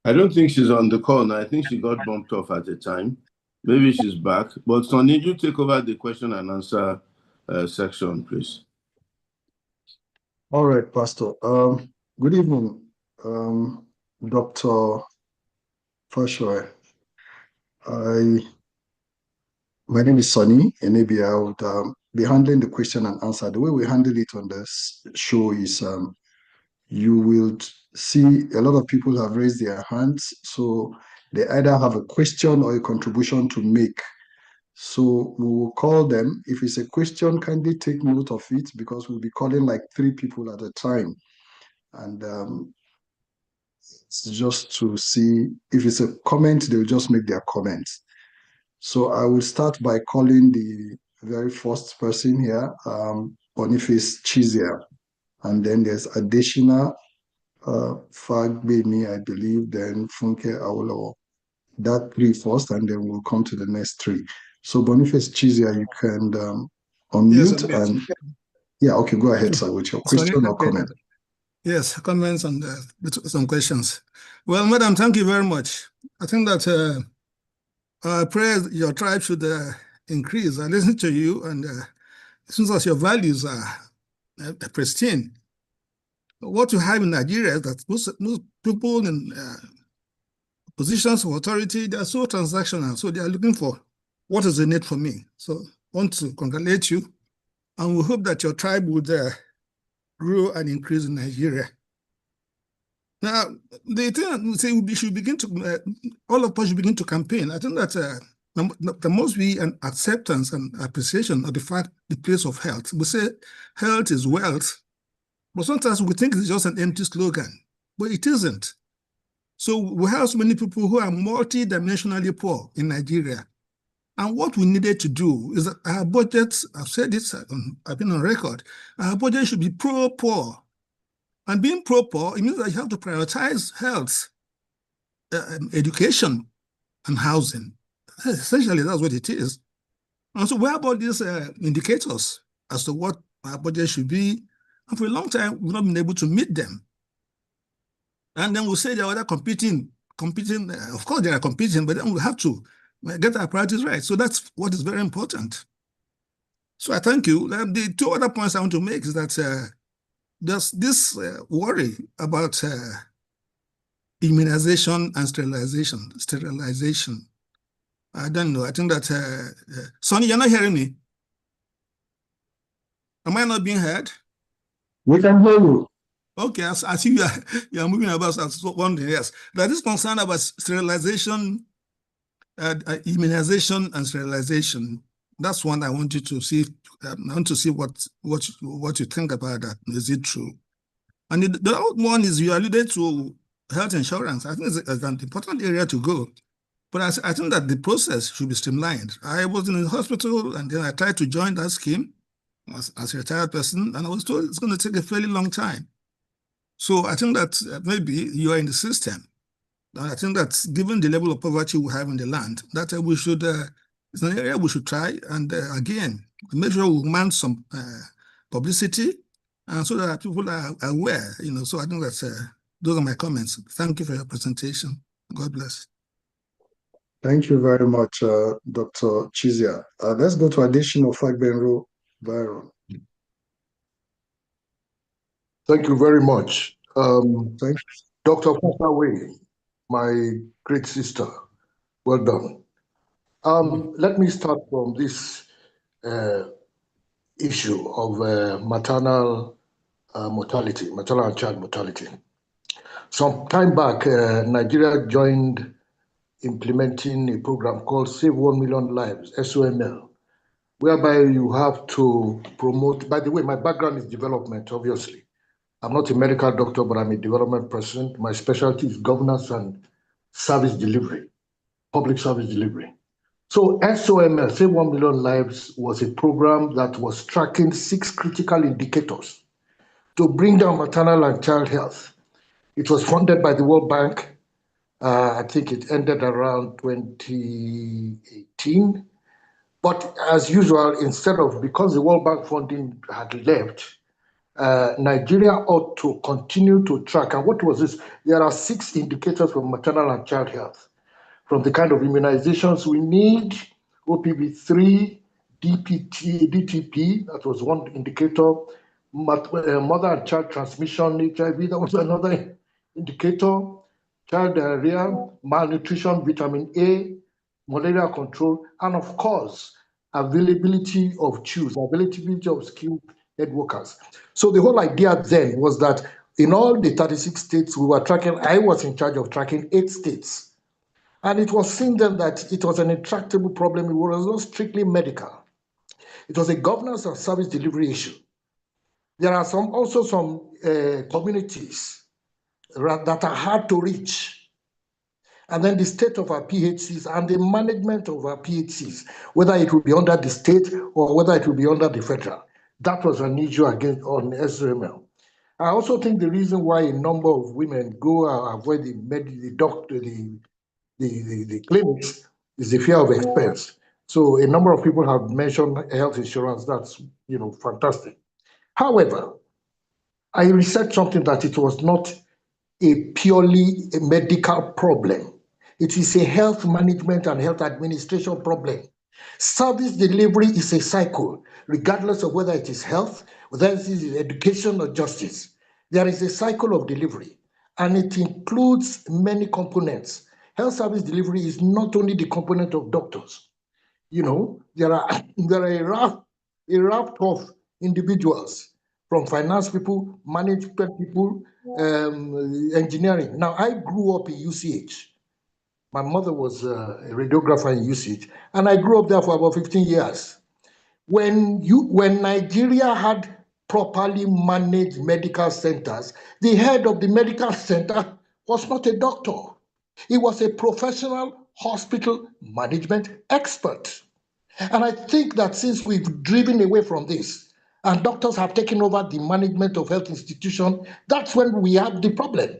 A: I don't think she's on the call now. I think she got bumped off at the time. Maybe she's back. But Sonny, you take over the question and answer section, please.
B: All right, Pastor. Good evening, Dr. Fashoy. My name is Sonny, and maybe I would be handling the question and answer. The way we handle it on this show is you will see a lot of people have raised their hands, so they either have a question or a contribution to make. So we will call them. If it's a question, kindly take note of it because we'll be calling like 3 people at a time. And it's just to see if it's a comment, they'll just make their comments. So I will start by calling the very first person here, Boniface Chizia. And then there's Adeshina Fagbemi, I believe, then Funke Awolowo. That 3 first, and then we'll come to the next 3. So Boniface Chizia, you can unmute and yeah, okay, go ahead, sir, with your question or comment.
E: Yes, comments and some questions. Well, madam, thank you very much. I think that I pray your tribe should increase. I listen to you, and since as your values are pristine, what you have in Nigeria is that most people in positions of authority, they are so transactional, so they are looking for what is the need for me. So I want to congratulate you, and we hope that your tribe would grow and increase in Nigeria. Now, the thing we say we should begin to, all of us should begin to campaign. I think that there must be an acceptance and appreciation of the fact, the place of health. We say health is wealth, but sometimes we think it's just an empty slogan, but it isn't. So we have so many people who are multi-dimensionally poor in Nigeria. And what we needed to do is that our budgets, I've said this, I've been on record, our budget should be pro-poor. And being pro-poor, it means that you have to prioritize health, education, and housing. Essentially, that's what it is. And so where about these indicators as to what our budget should be? And for a long time, we've not been able to meet them. And then we'll say there are other competing, of course they are competing, but then we have to get our priorities right. So that's what is very important. So I thank you. The 2 other points I want to make is that there's this worry about immunization and sterilization. I don't know. I think that, Sonny, you're not hearing me? Am I not being heard?
B: We can hear you.
E: Okay, I see you are moving about. I was wondering, yes. That is concerned about sterilization, immunization and sterilization. That's one I want you to see. I want to see what you think about that. Is it true? And the other one is you alluded to health insurance. I think it's an important area to go. But I think that the process should be streamlined. I was in the hospital and then I tried to join that scheme as a retired person, and I was told it's going to take a fairly long time. So I think that maybe you are in the system. And I think that given the level of poverty we have in the land, that we should, it's an area we should try. And again, make sure we mount some publicity so that people are aware, So I think that's, those are my comments. Thank you for your presentation. God bless.
B: Thank you very much, Dr. Chizia. Let's go to additional Fagbenro Byron.
F: Thank you very much.
B: Thank you.
F: Dr. Fasaway, my great sister, well done. Let me start from this issue of maternal mortality, maternal and child mortality. Some time back, Nigeria joined implementing a program called Save 1 Million Lives, SOML, whereby you have to promote, by the way, my background is development, obviously. I'm not a medical doctor, but I'm a development person. My specialty is governance and service delivery, public service delivery. So SOML, Save 1 Million Lives, was a program that was tracking 6 critical indicators to bring down maternal and child health. It was funded by the World Bank. I think it ended around 2018. But as usual, because the World Bank funding had left, Nigeria ought to continue to track. And what was this? There are 6 indicators for maternal and child health. From the kind of immunizations we need, OPV3, DTP, that was one indicator, mother and child transmission, HIV, that was another indicator, child diarrhea, malnutrition, vitamin A, malaria control, and of course, availability of skilled health workers. So the whole idea then was that in all the 36 states we were tracking, I was in charge of tracking 8 states. And it was seen then that it was an intractable problem. It was not strictly medical. It was a governance and service delivery issue. There are also some communities that are hard to reach. And then the state of our PHCs and the management of our PHCs, whether it will be under the state or whether it will be under the federal. That was an issue again on SOML. I also think the reason why a number of women go avoid the clinics is the fear of expense. So a number of people have mentioned health insurance. That's fantastic. However, I researched something that it was not a purely medical problem. It is a health management and health administration problem. Service delivery is a cycle, regardless of whether it is health, whether it is education or justice. There is a cycle of delivery, and it includes many components. Health service delivery is not only the component of doctors. There are a raft of individuals, from finance people, management people, engineering. Now, I grew up in UCH. My mother was a radiographer in UCH, and I grew up there for about 15 years. When Nigeria had properly managed medical centers, the head of the medical center was not a doctor. He was a professional hospital management expert. And I think that since we've driven away from this, and doctors have taken over the management of health institutions, that's when we have the problem.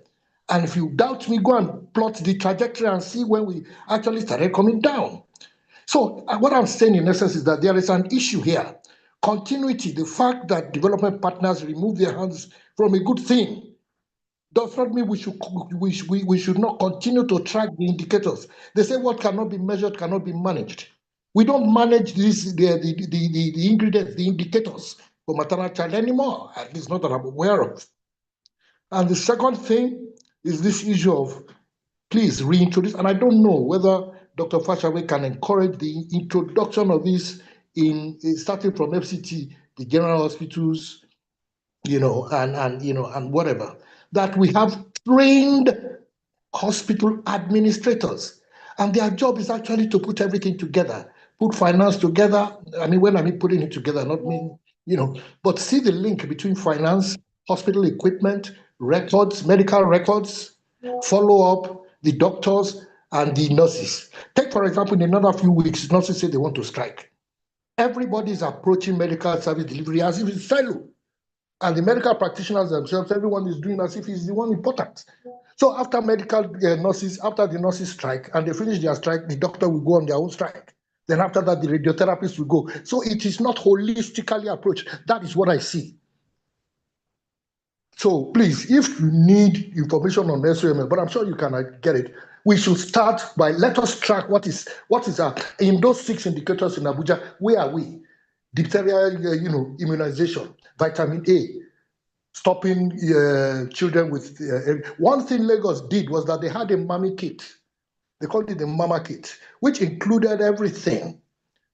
F: And if you doubt me, go and plot the trajectory and see when we actually started coming down. So what I'm saying in essence is that there is an issue here. Continuity, the fact that development partners remove their hands from a good thing, does not mean we should not continue to track the indicators. They say what cannot be measured cannot be managed. We don't manage the ingredients, the indicators for maternal child anymore, at least not that I'm aware of. And the second thing is this issue of please reintroduce, and I don't know whether Dr. Fashawe can encourage the introduction of these in starting from FCT, the general hospitals, and whatever, that we have trained hospital administrators, and their job is actually to put everything together, put finance together. I mean, when I mean putting it together, not mean, but see the link between finance, hospital equipment, records, medical records, follow up, the doctors and the nurses. Take, for example, in another few weeks, nurses say they want to strike. Everybody's approaching medical service delivery as if it's silo. And the medical practitioners themselves, everyone is doing as if he's the one important. So after medical nurses, after the nurses strike and they finish their strike, the doctor will go on their own strike. Then after that, the radiotherapist will go. So it is not holistically approached. That is what I see. So please, if you need information on SOML, but I'm sure you can get it, we should start by, let us track what is in those 6 indicators in Abuja, where are we? Diphtheria, immunization, vitamin A, stopping children with, one thing Lagos did was that they had a mommy kit. They called it the mama kit, which included everything,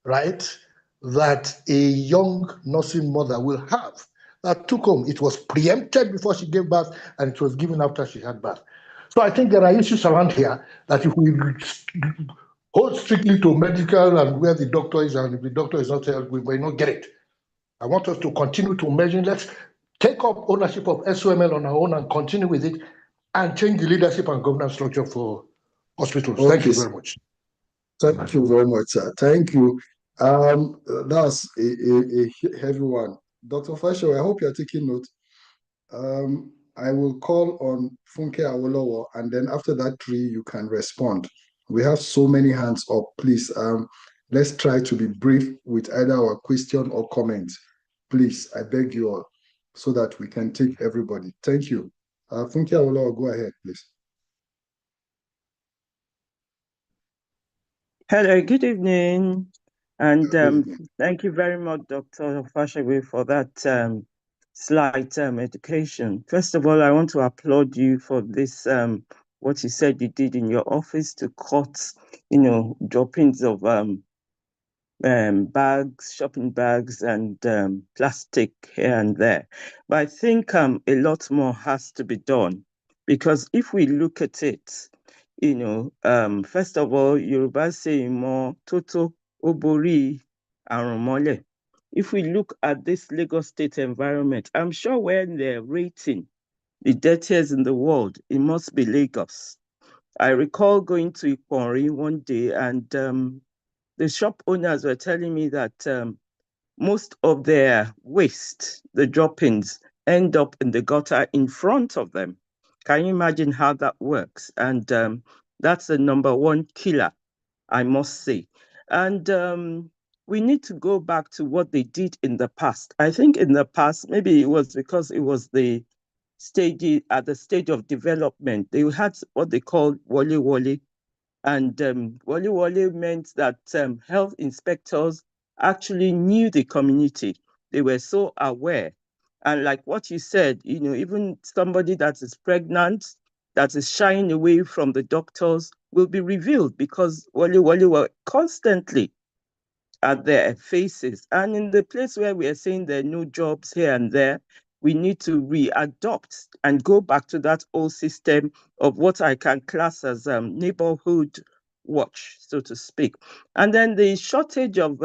F: right, that a young nursing mother will have. That took home. It was preempted before she gave birth, and it was given after she had birth. So I think there are issues around here that if we hold strictly to medical and where the doctor is, and if the doctor is not there, we may not get it. I want us to continue to measure. Let's take up ownership of SOML on our own and continue with it, and change the leadership and governance structure for hospitals. Thank you very much.
B: Thank you very much, sir. Thank you. That's a heavy one. Dr. Fasho, I hope you're taking note. I will call on Funke Awolowo, and then after that three, you can respond. We have so many hands up. Please, let's try to be brief with either our question or comment. Please, I beg you all, so that we can take everybody. Thank you. Funke Awolowo, go ahead, please.
G: Hello, good evening. And thank you very much, Dr. Fashawe, for that slight education. First of all, I want to applaud you for this, what you said you did in your office to cut, droppings of bags, shopping bags, and plastic here and there. But I think a lot more has to be done, because if we look at it, first of all, Yoruba say more toto obori arumole. If we look at this Lagos State environment, I'm sure when they're rating the dirtiest in the world, it must be Lagos. I recall going to Iponri one day, and the shop owners were telling me that most of their waste, the droppings, end up in the gutter in front of them. Can you imagine how that works? And that's the number one killer, I must say. And we need to go back to what they did in the past. I think in the past, maybe it was because it was the stage at the stage of development. They had what they called wole wole. And wole wole meant that health inspectors actually knew the community. They were so aware. And like what you said, even somebody that is pregnant, that is shying away from the doctors, will be revealed, because wole were constantly at their faces. And in the place where we are saying there are no jobs here and there, we need to readopt and go back to that old system of what I can class as neighborhood watch, so to speak. And then the shortage of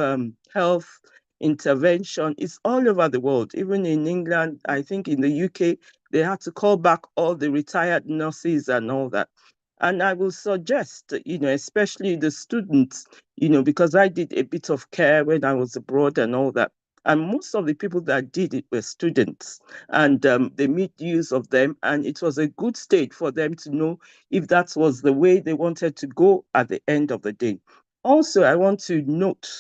G: health intervention is all over the world. Even in England, I think in the UK, they had to call back all the retired nurses and all that. And I will suggest, especially the students, because I did a bit of care when I was abroad and all that. And most of the people that did it were students, and they made use of them. And it was a good stage for them to know if that was the way they wanted to go at the end of the day. Also, I want to note,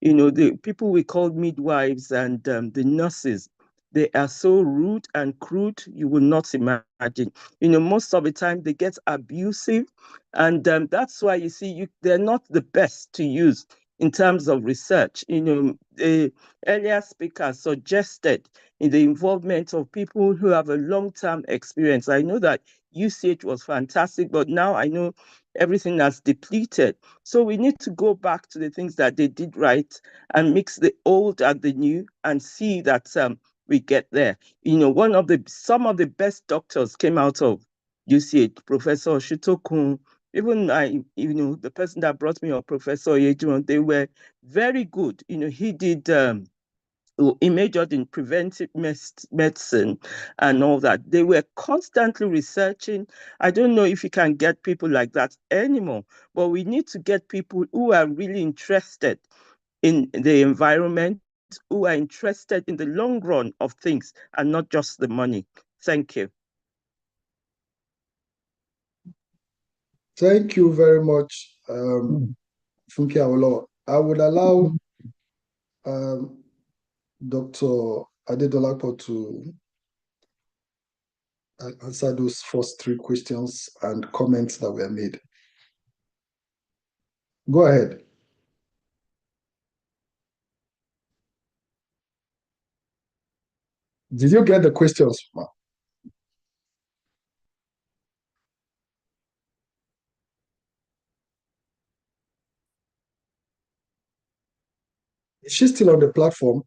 G: the people we call midwives and the nurses, they are so rude and crude, you will not imagine. Most of the time they get abusive, and that's why you see they're not the best to use in terms of research. The earlier speaker suggested in the involvement of people who have a long-term experience. I know that UCH was fantastic, but now I know everything has depleted. So we need to go back to the things that they did right and mix the old and the new and see that we get there. Some of the best doctors came out of UCH, Professor Shitokun, even the person that brought me up, Professor Yejuan, they were very good. He did he majored in preventive medicine and all that. They were constantly researching. I don't know if you can get people like that anymore, but we need to get people who are really interested in the environment, who are interested in the long run of things and not just the money. Thank you.
B: Thank you very much, Funke Awolo. I would allow Dr. Adedolapo to answer those first three questions and comments that were made. Go ahead. Did you get the questions, ma? Is she still on the platform?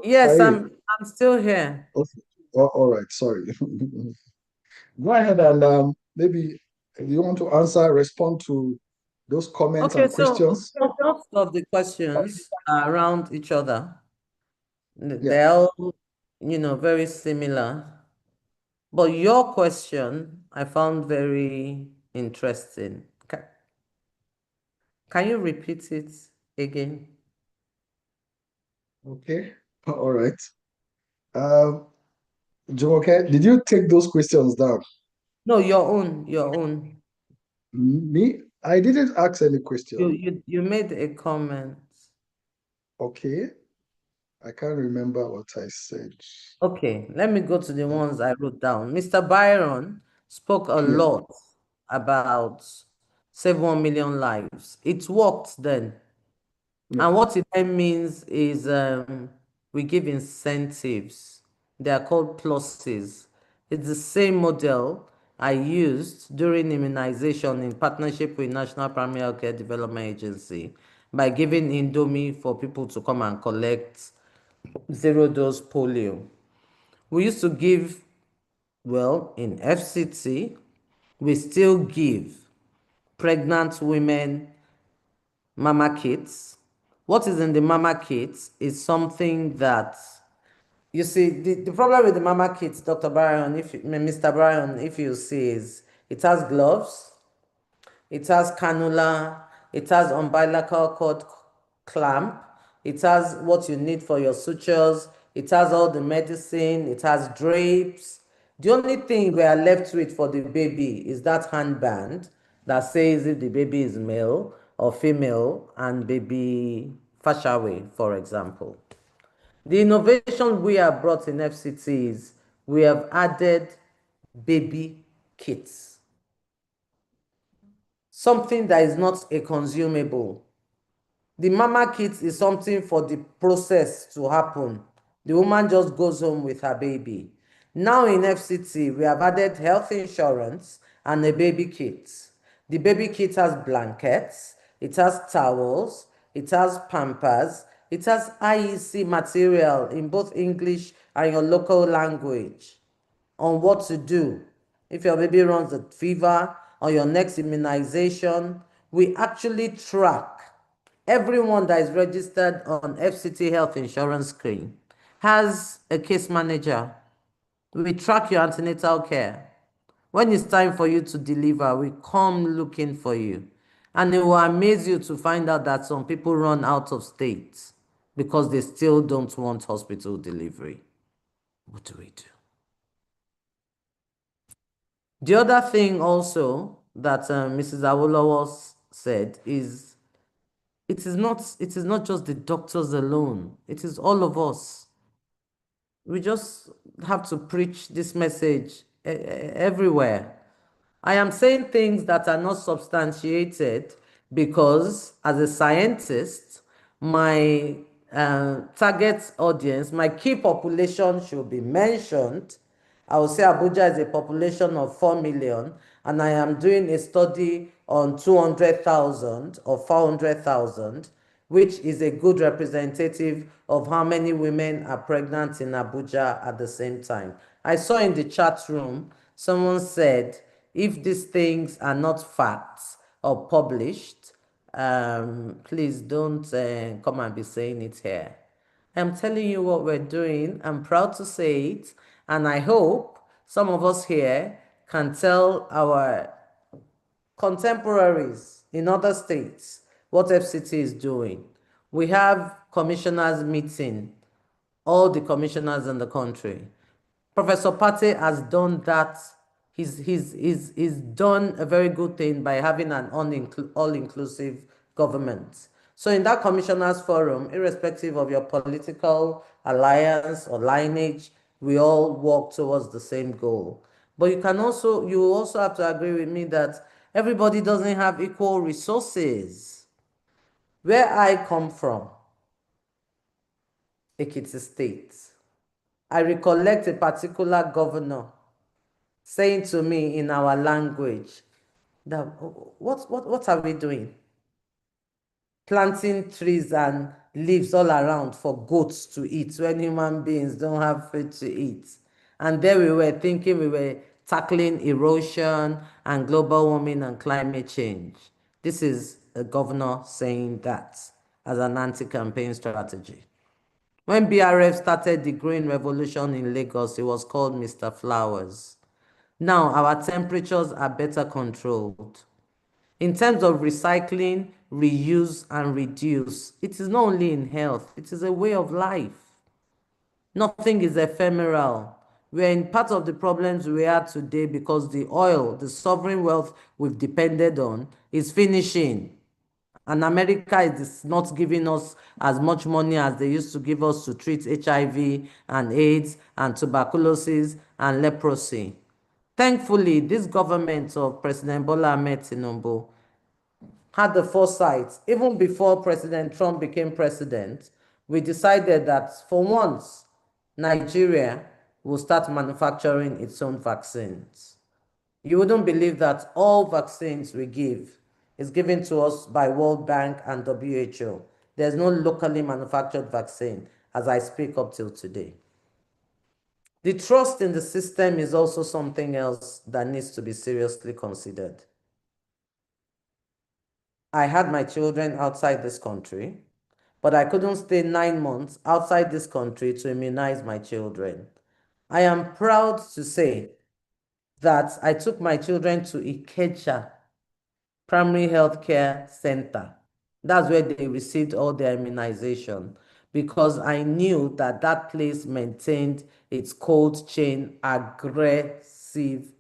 C: Yes,
B: Aye.
C: I'm still here.
B: Okay. All right, sorry. Go ahead and maybe you want to respond to those comments
C: Okay,
B: and
C: so
B: questions.
C: most of the questions are around each other.
B: Yeah.
C: They're all, very similar. But your question I found very interesting. Can you repeat it again?
B: Okay. All right. Jumoke, did you take those questions down?
C: No, your own.
B: Me? I didn't ask any question.
C: You made a comment.
B: Okay. I can't remember what I said.
C: Okay, let me go to the ones I wrote down. Mr. Byron spoke a
B: Yeah.
C: lot about save 1 million lives. It worked then.
B: Yeah.
C: And what it then means is we give incentives. They are called pluses. It's the same model I used during immunization in partnership with National Primary Healthcare Development Agency by giving Indomie for people to come and collect zero-dose polio. We used to give, well, in FCT, we still give pregnant women mama kits. What is in the mama kits is something that, you see, the problem with the mama kits, Dr. Bryan, Mr. Bryan, if you see, is it has gloves, it has cannula, it has umbilical cord clamp, it has what you need for your sutures, it has all the medicine, it has drapes. The only thing we are left with for the baby is that handband that says if the baby is male or female and baby Fashaway, for example. The innovation we have brought in FCT is we have added baby kits. Something that is not a consumable. The mama kit is something for the process to happen. The woman just goes home with her baby. Now in FCT, we have added health insurance and a baby kit. The baby kit has blankets, it has towels, it has pampers, it has IEC material in both English and your local language on what to do. If your baby runs a fever or your next immunization, we actually track everyone that is registered on FCT health insurance screen has a case manager. We track your antenatal care. When it's time for you to deliver, we come looking for you. And it will amaze you to find out that some people run out of state because they still don't want hospital delivery. What do we do? The other thing also that Mrs. Awolowo said is it is not just the doctors alone. It is all of us. We just have to preach this message everywhere. I am saying things that are not substantiated because, as a scientist, my target audience, my key population should be mentioned, I will say Abuja is a population of 4 million, and I am doing a study on 200,000 or 400,000, which is a good representative of how many women are pregnant in Abuja at the same time. I saw in the chat room, someone said, if these things are not facts or published, please don't come and be saying it here. I'm telling you what we're doing. I'm proud to say it. And I hope some of us here can tell our contemporaries in other states what FCT is doing. We have commissioners meeting, all the commissioners in the country. Professor Pate has done that. He's done a very good thing by having an all-inclusive government. So in that commissioners forum, irrespective of your political alliance or lineage, we all work towards the same goal. But you also have to agree with me that everybody doesn't have equal resources. Where I come from, Ekiti State, I recollect a particular governor saying to me in our language that what are we doing? Planting trees and leaves all around for goats to eat when human beings don't have food to eat. And there we were thinking we were tackling erosion and global warming and climate change. This is a governor saying that as an anti-campaign strategy. When BRF started the green revolution in Lagos, it was called Mr. Flowers. Now our temperatures are better controlled. In terms of recycling, reuse, and reduce, it is not only in health, it is a way of life. Nothing is ephemeral. We're in part of the problems we are today because the oil, the sovereign wealth we've depended on, is finishing. And America is not giving us as much money as they used to give us to treat HIV and AIDS and tuberculosis and leprosy. Thankfully, this government of President Bola Ahmed Tinubu had the foresight, even before President Trump became president, we decided that for once, Nigeria will start manufacturing its own vaccines. You wouldn't believe that all vaccines we give is given to us by World Bank and WHO. There's no locally manufactured vaccine as I speak up till today. The trust in the system is also something else that needs to be seriously considered. I had my children outside this country, but I couldn't stay 9 months outside this country to immunize my children. I am proud to say that I took my children to Ikeja Primary Health Care Center. That's where they received all their immunization because I knew that that place maintained its cold chain aggressively.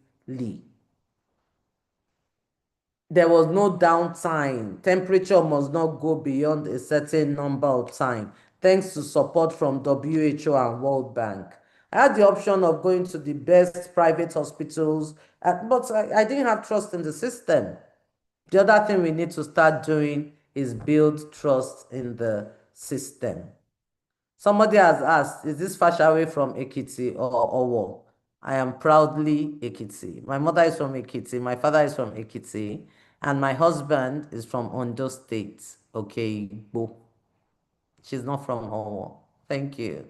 C: There was no downtime. Temperature must not go beyond a certain number of time, thanks to support from WHO and World Bank. I had the option of going to the best private hospitals, but I didn't have trust in the system. The other thing we need to start doing is build trust in the system. Somebody has asked, is this Fashawe from Ekiti or Owo? I am proudly Ekiti. My mother is from Ekiti, my father is from Ekiti, and my husband is from Ondo State. Okay, Bo. She's not from Owo. Thank you.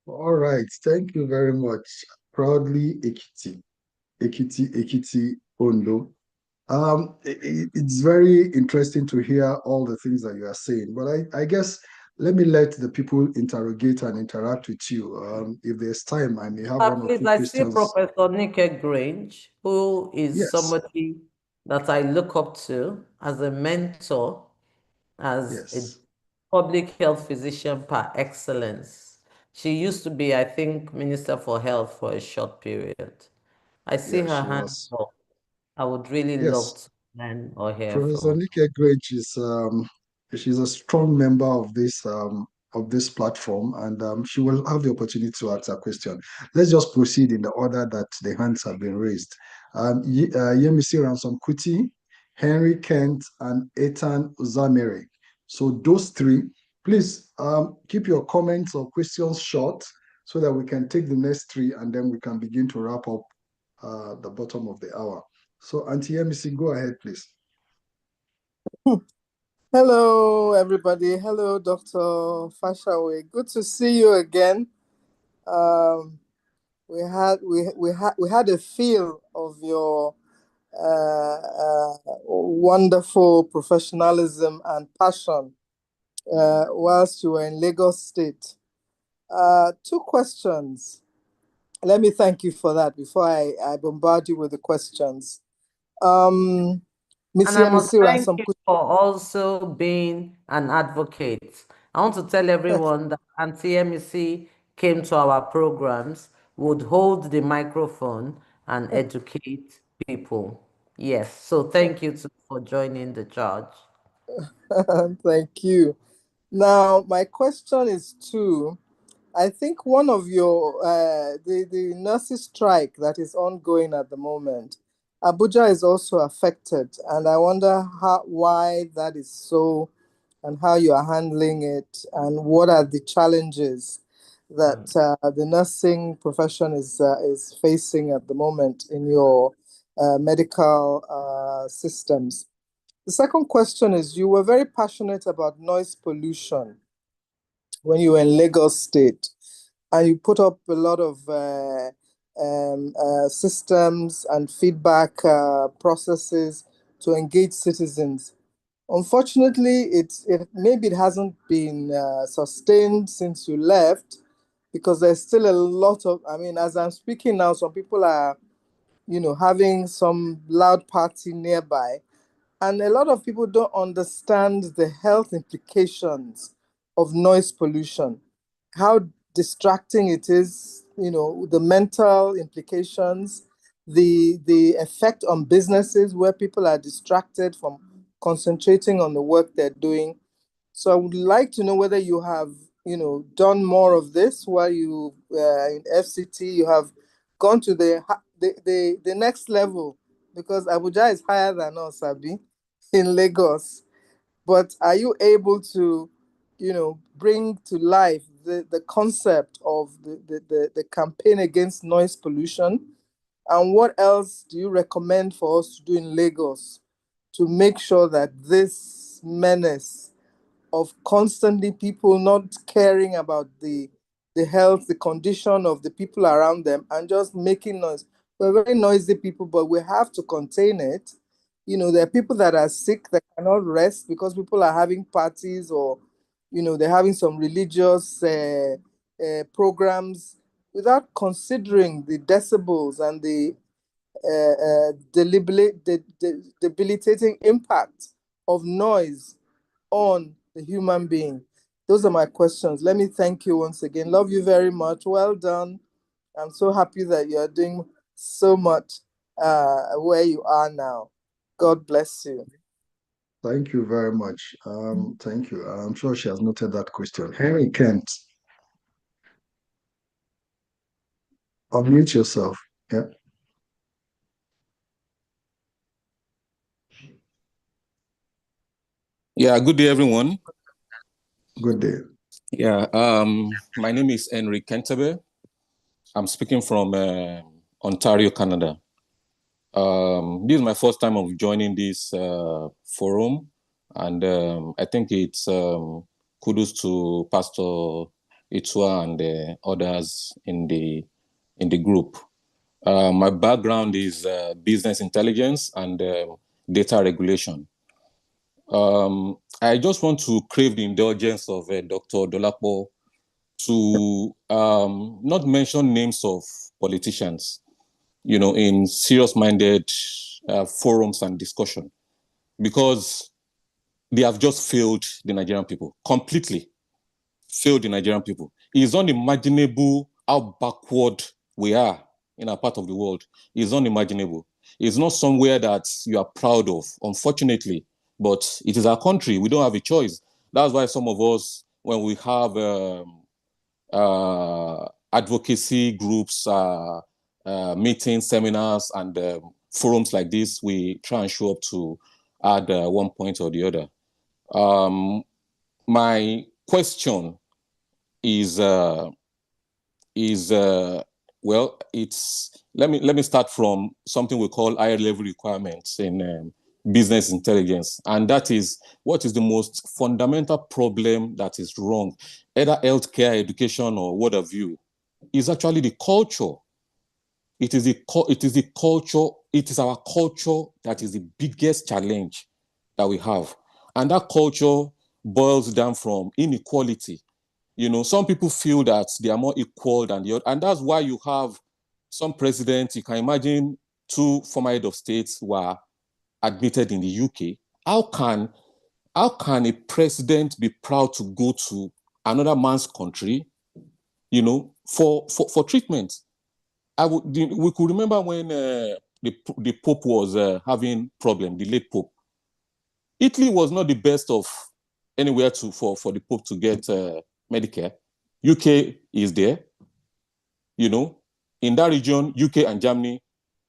B: All right, thank you very much. Proudly Ekiti, Ekiti, Ondo. It's very interesting to hear all the things that you are saying, but I guess let me let the people interrogate and interact with you. If there's time, I may have one or
C: Please,
B: two
C: I see
B: questions.
C: Professor Nike Grange, who is
B: Yes,
C: somebody that I look up to as a mentor, as a
B: yes,
C: public health physician par excellence. She used to be, I think, Minister for Health for a short period. I see
B: yes,
C: her
B: she
C: hand
B: was.
C: up. I would really love
B: Yes,
C: to learn or hear
B: Professor
C: from.
B: Nike Grange is she's a strong member of this platform, and she will have the opportunity to ask a question. Let's just proceed in the order that the hands have been raised. Yemisi Ransom Kuti, Henry Kent, and Ethan Uzamere. So those three, Please keep your comments or questions short so that we can take the next three and then we can begin to wrap up the bottom of the hour. So Auntie MEC, go ahead, please.
H: Hello, everybody. Hello, Dr. Fashawe. Good to see you again. We had a feel of your wonderful professionalism and passion whilst you were in Lagos State. Two questions. Let me thank you for that before I bombard you with the questions.
C: And I must thank you for also being an advocate. I want to tell everyone that Auntie MEC came to our programs, would hold the microphone and educate people. Yes, so thank you for joining the charge.
H: Thank you. Now, my question is two. I think one of your, the nurses strike that is ongoing at the moment, Abuja is also affected. And I wonder why that is so and how you are handling it and what are the challenges that the nursing profession is facing at the moment in your medical systems. The second question is, you were very passionate about noise pollution when you were in Lagos State, and you put up a lot of systems and feedback processes to engage citizens. Unfortunately, maybe it hasn't been sustained since you left, because there's still a lot of, I mean, as I'm speaking now, some people are, having some loud party nearby. And a lot of people don't understand the health implications of noise pollution, how distracting it is, the mental implications, the effect on businesses where people are distracted from concentrating on the work they're doing. So I would like to know whether you have, done more of this while you in FCT, you have gone to the next level, because Abuja is higher than us, Abi, in Lagos. But are you able to, bring to life the concept of the campaign against noise pollution? And what else do you recommend for us to do in Lagos to make sure that this menace of constantly people not caring about the health, the condition of the people around them, and just making noise? We're very noisy people, but we have to contain it. There are people that are sick that cannot rest because people are having parties, or, they're having some religious programs without considering the decibels and the debilitating impact of noise on the human being. Those are my questions. Let me thank you once again. Love you very much. Well done. I'm so happy that you're doing so much where you are now. God bless you.
B: Thank you very much. Thank you. I'm sure she has noted that question. Henry Kent, unmute yourself. Yeah.
I: Yeah, good day, everyone.
B: Good day.
I: Yeah, my name is Henry Kentabe. I'm speaking from Ontario, Canada. This is my first time of joining this forum, and I think it's kudos to Pastor Itua and others in the group. My background is business intelligence and data regulation. I just want to crave the indulgence of Dr. Dolapo to not mention names of politicians, in serious-minded forums and discussion, because they have just failed the Nigerian people, completely failed the Nigerian people. It is unimaginable how backward we are in a part of the world. It's unimaginable. It's not somewhere that you are proud of, unfortunately, but it is our country. We don't have a choice. That's why some of us, when we have advocacy groups, meetings, seminars, and forums like this, we try and show up to add one point or the other. My question is well, it's let me start from something we call higher level requirements in business intelligence, and that is what is the most fundamental problem that is wrong, either healthcare, education, or what have you, is actually the culture. It is the culture. It is our culture that is the biggest challenge that we have, and that culture boils down from inequality. You know, some people feel that they are more equal than the other, and that's why you have some presidents. You can imagine 2 former head of states were admitted in the UK. How can a president be proud to go to another man's country, you know, for treatment? We could remember when the Pope was having problem, the late Pope. Italy was not the best of anywhere for the Pope to get Medicare. UK is there, you know, in that region. UK and Germany,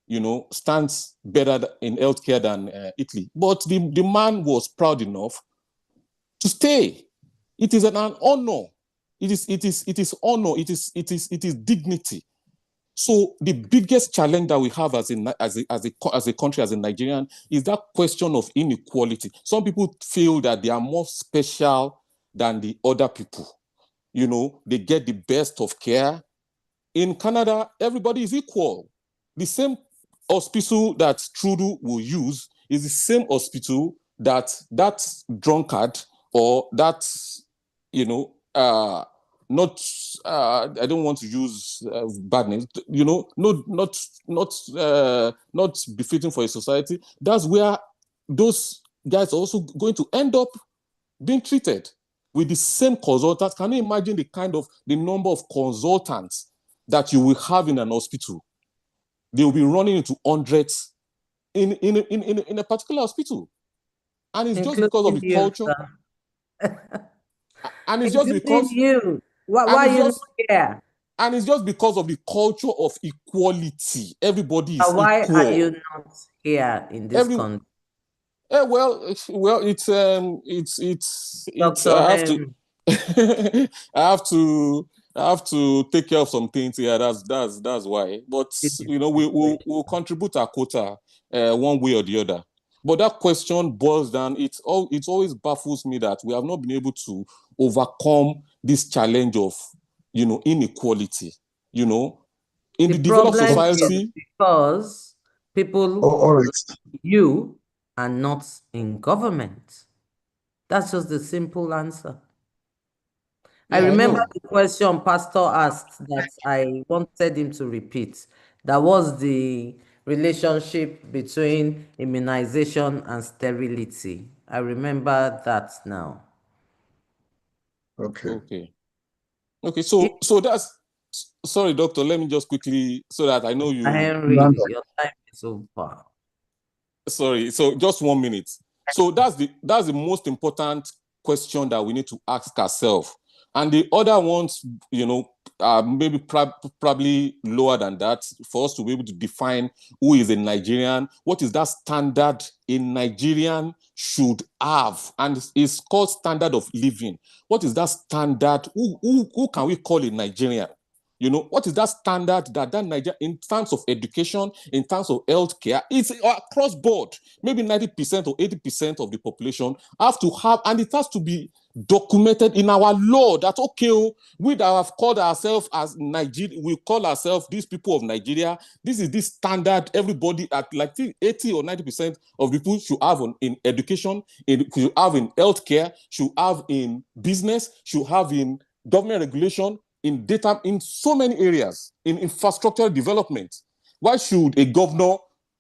I: you know, stands better in healthcare than Italy. But the man was proud enough to stay. It is an honor. It is honor. It is dignity. So the biggest challenge that we have as a country, as a Nigerian, is that question of inequality. Some people feel that they are more special than the other people. You know, they get the best of care. In Canada, everybody is equal. The same hospital that Trudeau will use is the same hospital that drunkard or that, you know, not I don't want to use bad names, you know, not befitting for a society. That's where those guys are also going to end up being treated with the same consultants. Can you imagine the number of consultants that you will have in an hospital? They will be running into hundreds in a particular hospital, and it's just because of the
C: Including you,
I: culture.
C: sir.
I: And it's just
C: Including
I: because
C: you. Why
I: and
C: are
I: it's
C: you not
I: just
C: here?
I: and it's just because of the culture of equality. Everybody is
C: Why are you
I: equal.
C: not here in this
I: Every
C: country?
I: well, it's
C: Dr.
I: I have to
C: Henry,
I: I have to take care of some things here. That's why. But you know, we'll contribute our quota one way or the other. But that question boils down. It always baffles me that we have not been able to overcome this challenge of, you know, inequality. You know, in the developed
C: problem is
I: society.
C: because people
B: all right.
C: like you are not in government. That's just the simple answer. I
I: Yeah, I
C: remember
I: know.
C: the question Pastor asked that I wanted him to repeat. That was the relationship between immunization and sterility. I remember that now.
B: Okay.
I: Okay. So that's sorry, doctor. Let me just quickly so that I know you.
C: Henry, your time is over.
I: Sorry. So just 1 minute. So that's the most important question that we need to ask ourselves. And the other ones, you know, are maybe probably lower than that, for us to be able to define who is a Nigerian, what is that standard a Nigerian should have, and it's called standard of living. What is that standard? Who can we call a Nigerian? You know, what is that standard that Nigeria, in terms of education, in terms of healthcare, it's across board. Maybe 90% or 80% of the population have to have, and it has to be documented in our law that, okay, we that have called ourselves as Nigeria, we call ourselves these people of Nigeria. This is this standard everybody at like 80 or 90% of people should have in education, should have in healthcare, should have in business, should have in government regulation, in data, in so many areas, in infrastructure development. Why should a governor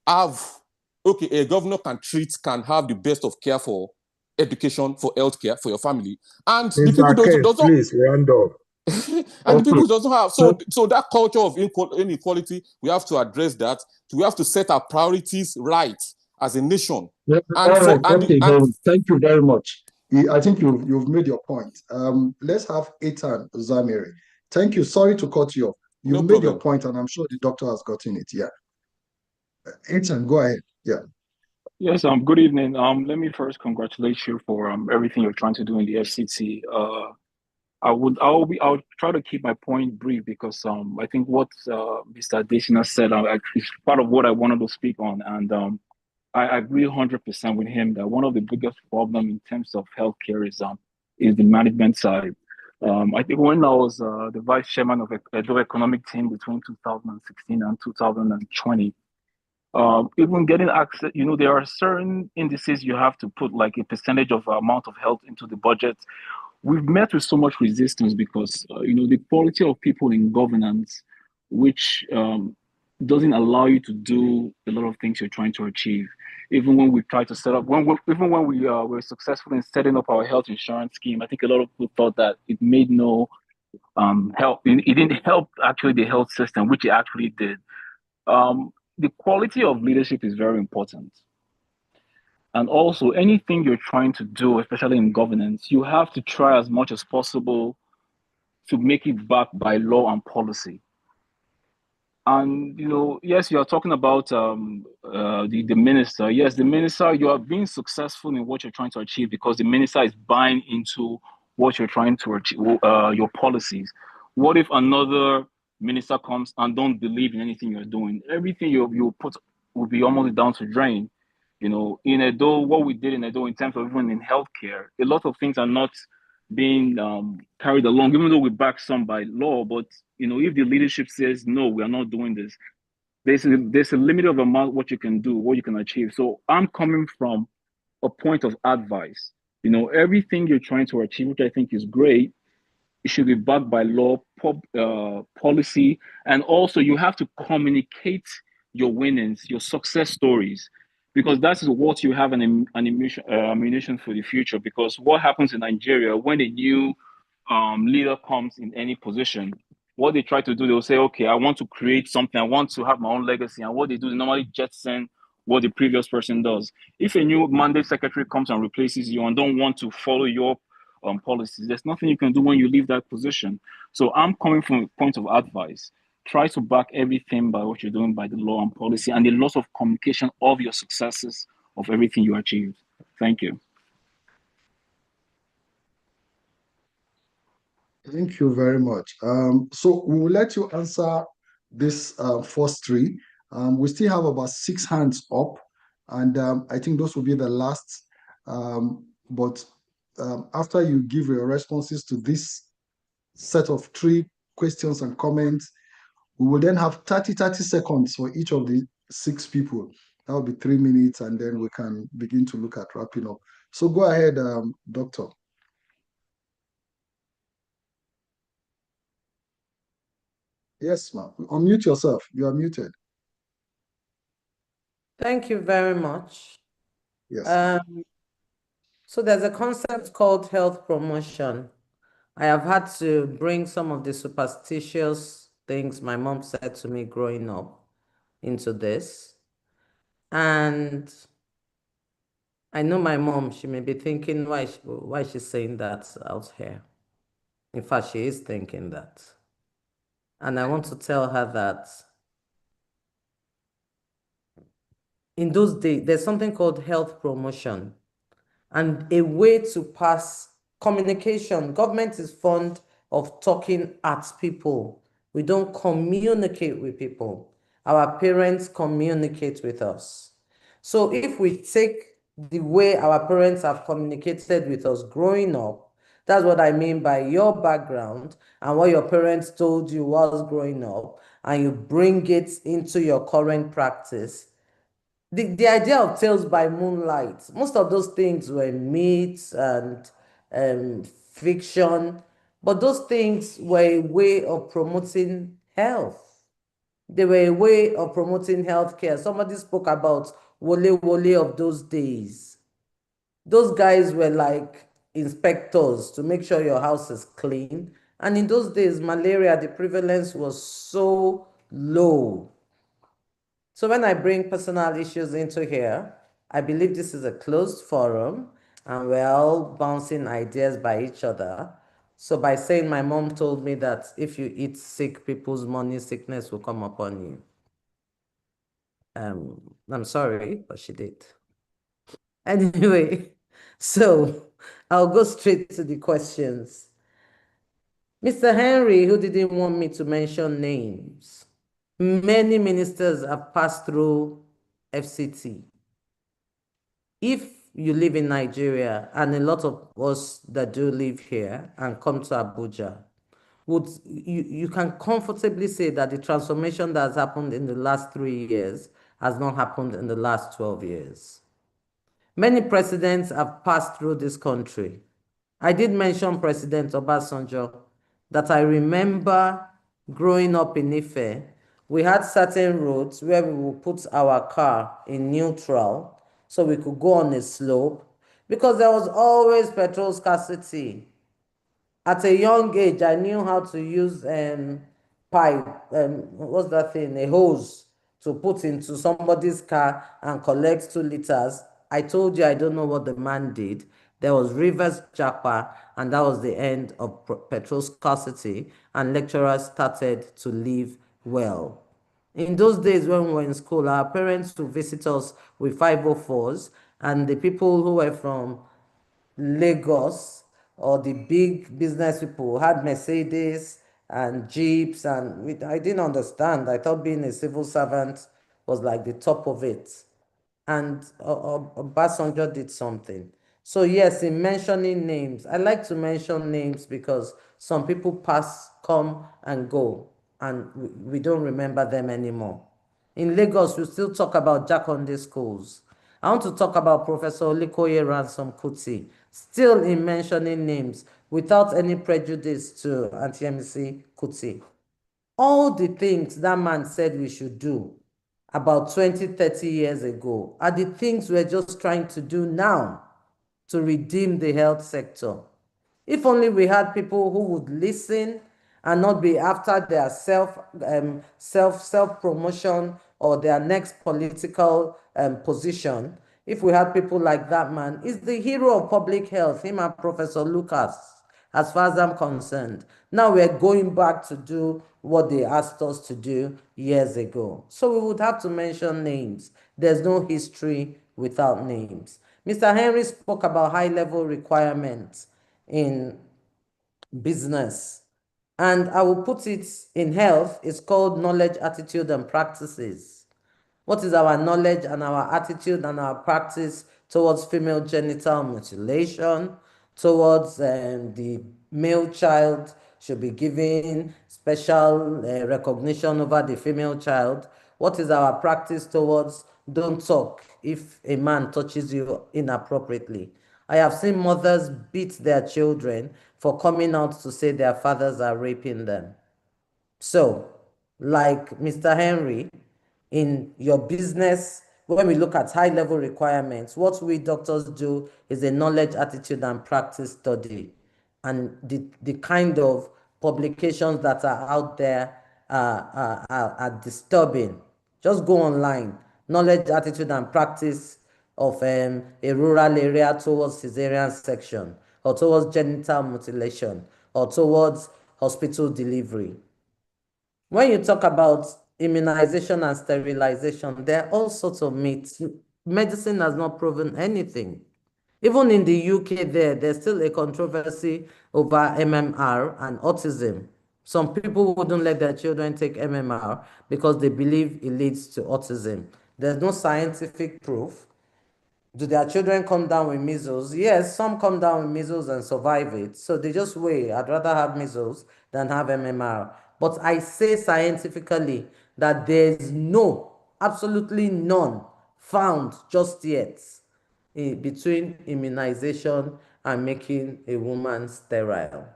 I: have, okay, a governor can have the best of care for education, for healthcare, for your family, and the people doesn't
J: please round up.
I: and the people doesn't have. So that culture of inequality, we have to address that. We have to set our priorities right as a nation.
B: Yeah,
I: And
B: all
I: for
B: right.
I: and,
B: Okay,
I: and
B: thank you very much. I think you've made your point. Let's have Ethan Zamiri. Thank you. Sorry to cut you off.
I: no
B: You've made your
I: problem.
B: point, and I'm sure the doctor has gotten it. Yeah. Ethan, go ahead. Yeah.
J: Yes, good evening. Let me first congratulate you for everything you're trying to do in the FCT. I'll try to keep my point brief because I think what Mr. Adesina said is part of what I wanted to speak on, and I agree 100% with him that one of the biggest problems in terms of healthcare is the management side. I think when I was the vice chairman of the economic team between 2016 and 2020, even getting access, there are certain indices you have to put, like a percentage of amount of health into the budget. We've met with so much resistance because the quality of people in governance, which doesn't allow you to do a lot of things you're trying to achieve. Even when we try to set up, even when we were successful in setting up our health insurance scheme, I think a lot of people thought that it made no help. It didn't help actually the health system, which it actually did. The quality of leadership is very important. And also, anything you're trying to do, especially in governance, you have to try as much as possible to make it backed by law and policy. And yes, you are talking about the minister. Yes, the minister, you are being successful in what you're trying to achieve because the minister is buying into what you're trying to achieve, your policies. What if another minister comes and don't believe in anything you're doing? Everything you put will be almost down to drain. In Edo, what we did in Edo in terms of even in healthcare, a lot of things are not being carried along, even though we back some by law. But if the leadership says no, we are not doing this, there's a limit of amount what you can do, what you can achieve. So I'm coming from a point of advice. Everything you're trying to achieve, which I think is great, it should be backed by law, policy, and also you have to communicate your winnings, your success stories, because that is what you have an ammunition for the future. Because what happens in Nigeria when a new leader comes in any position, what they try to do, they'll say, okay, I want to create something, I want to have my own legacy. And what they do is normally jettison what the previous person does. If a new mandate secretary comes and replaces you and don't want to follow your policies, there's nothing you can do when you leave that position. So I'm coming from a point of advice. Try to back everything by what you're doing by the law and policy and the loss of communication of your successes, of everything you achieved. Thank you.
B: Thank you very much. So we will let you answer this first three. We still have about 6 hands up, and I think those will be the last. But after you give your responses to this set of 3 questions and comments, we will then have 30 seconds for each of the 6 people. That will be 3 minutes, and then we can begin to look at wrapping up. So go ahead, Doctor. Yes, ma'am. Unmute yourself. You are muted.
C: Thank you very much.
B: Yes.
C: So there's a concept called health promotion. I have had to bring some of the superstitious things my mom said to me growing up into this. And I know my mom, she may be thinking why she's saying that out here. In fact, she is thinking that. And I want to tell her that in those days, there's something called health promotion and a way to pass communication. Government is fond of talking at people. We don't communicate with people. Our parents communicate with us. So if we take the way our parents have communicated with us growing up, that's what I mean by your background and what your parents told you while growing up, and you bring it into your current practice. The idea of Tales by Moonlight, most of those things were myths and fiction, but those things were a way of promoting health. They were a way of promoting healthcare. Somebody spoke about Wole Wole of those days. Those guys were like inspectors to make sure your house is clean. And in those days, malaria, the prevalence was so low. So when I bring personal issues into here, I believe this is a closed forum and we're all bouncing ideas by each other. So by saying my mom told me that if you eat sick people's money, sickness will come upon you. I'm sorry, but she did. Anyway, so I'll go straight to the questions. Mr. Henry, who didn't want me to mention names, many ministers have passed through FCT. If you live in Nigeria, and a lot of us that do live here and come to Abuja, you can comfortably say that the transformation that has happened in the last 3 years has not happened in the last 12 years. Many presidents have passed through this country. I did mention President Obasanjo, that I remember growing up in Ife, we had certain roads where we would put our car in neutral so we could go on a slope because there was always petrol scarcity. At a young age, I knew how to use pipe, what's that thing, a hose to put into somebody's car and collect 2 liters. I told you I don't know what the man did. There was rivers japa, and that was the end of petrol scarcity, and lecturers started to live well. In those days when we were in school, our parents would visit us with 504s, and the people who were from Lagos or the big business people had Mercedes and Jeeps, and I didn't understand. I thought being a civil servant was like the top of it. And Obasanjo did something. So yes, in mentioning names, I like to mention names because some people pass, come and go, and we don't remember them anymore. In Lagos, we still talk about Jakonde schools. I want to talk about Professor Olikoye Ransom Kuti, still in mentioning names without any prejudice to Auntie MC Kuti. All the things that man said we should do about 20, 30 years ago are the things we're just trying to do now to redeem the health sector. If only we had people who would listen and not be after their self promotion or their next political position. If we had people like that man, is the hero of public health, him and Professor Lucas, as far as I'm concerned. Now we're going back to do what they asked us to do years ago. So we would have to mention names. There's no history without names. Mr. Henry spoke about high-level requirements in business. And I will put it in health, it's called knowledge, attitude, and practices. What is our knowledge and our attitude and our practice towards female genital mutilation, towards the male child should be given special recognition over the female child? What is our practice towards don't talk if a man touches you inappropriately? I have seen mothers beat their children for coming out to say their fathers are raping them. So, like Mr. Henry, in your business, when we look at high-level requirements, what we doctors do is a knowledge, attitude, and practice study. And the kind of publications that are out there are disturbing. Just go online, knowledge, attitude, and practice of a rural area towards cesarean section, or towards genital mutilation, or towards hospital delivery. When you talk about immunization and sterilization, there are all sorts of myths. Medicine has not proven anything. Even in the UK there's still a controversy over MMR and autism. Some people wouldn't let their children take MMR because they believe it leads to autism. There's no scientific proof. Do their children come down with measles? Yes, some come down with measles and survive it. So they just wait. I'd rather have measles than have MMR. But I say scientifically that there's absolutely none found just yet between immunization and making a woman sterile.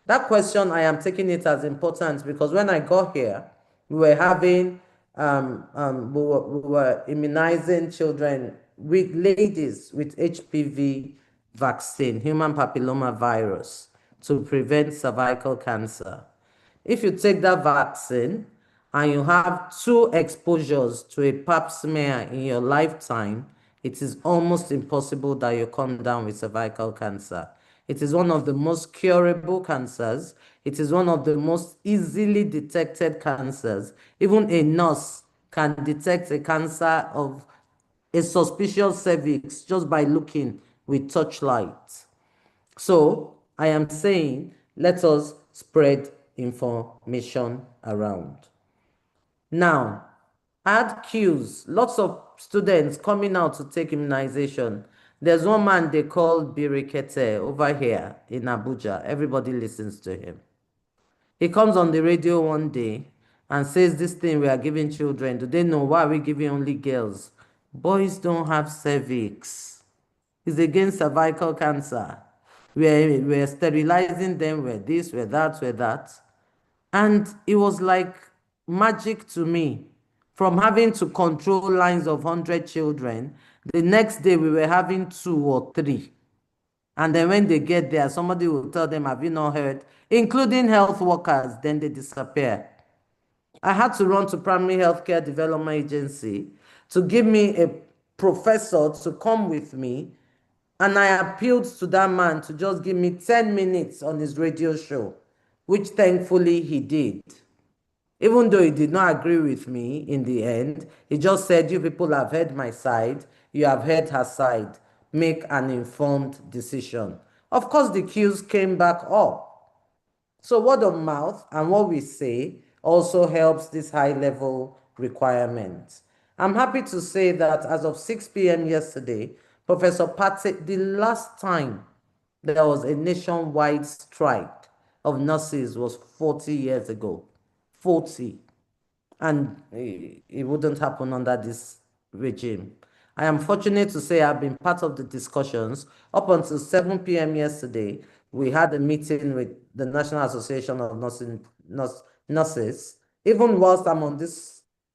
C: That question, I am taking it as important because when I got here, we were having, we were immunizing children with ladies with HPV vaccine, human papilloma virus, to prevent cervical cancer. If you take that vaccine and you have 2 exposures to a pap smear in your lifetime, it is almost impossible that you come down with cervical cancer. It is one of the most curable cancers. It is one of the most easily detected cancers. Even a nurse can detect a cancer of a suspicious cervix just by looking with torchlight. So I am saying, let us spread information around. Now, I had queues, lots of students coming out to take immunization. There's one man they call Birikete over here in Abuja. Everybody listens to him. He comes on the radio one day and says, this thing we are giving children, do they know why are we giving only girls? Boys don't have cervix. It's against cervical cancer. We're sterilizing them, we're this, we're that, we're that. And it was like magic to me. From having to control lines of 100 children, the next day we were having 2 or 3. And then when they get there, somebody will tell them, have you not heard? Including health workers, then they disappear. I had to run to Primary Healthcare Development Agency to give me a professor to come with me. And I appealed to that man to just give me 10 minutes on his radio show, which thankfully he did. Even though he did not agree with me in the end, he just said, you people have heard my side, you have heard her side. Make an informed decision. Of course, the queues came back up. So word of mouth and what we say also helps this high-level requirement. I'm happy to say that as of 6 p.m. yesterday, Professor Patrick, the last time there was a nationwide strike of nurses was 40 years ago. 40. And it wouldn't happen under this regime. I am fortunate to say I've been part of the discussions. Up until 7 p.m. yesterday, we had a meeting with the National Association of Nurses. Even whilst I'm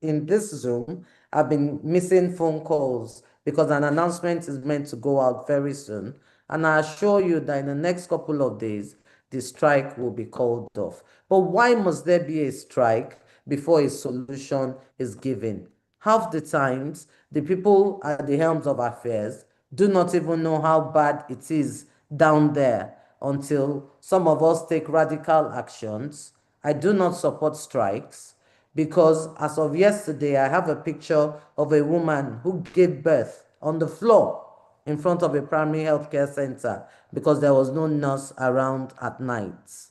C: in this Zoom, I've been missing phone calls because an announcement is meant to go out very soon. And I assure you that in the next couple of days, the strike will be called off. But why must there be a strike before a solution is given? Half the times, the people at the helms of affairs do not even know how bad it is down there until some of us take radical actions. I do not support strikes because as of yesterday, I have a picture of a woman who gave birth on the floor in front of a primary healthcare center because there was no nurse around at night.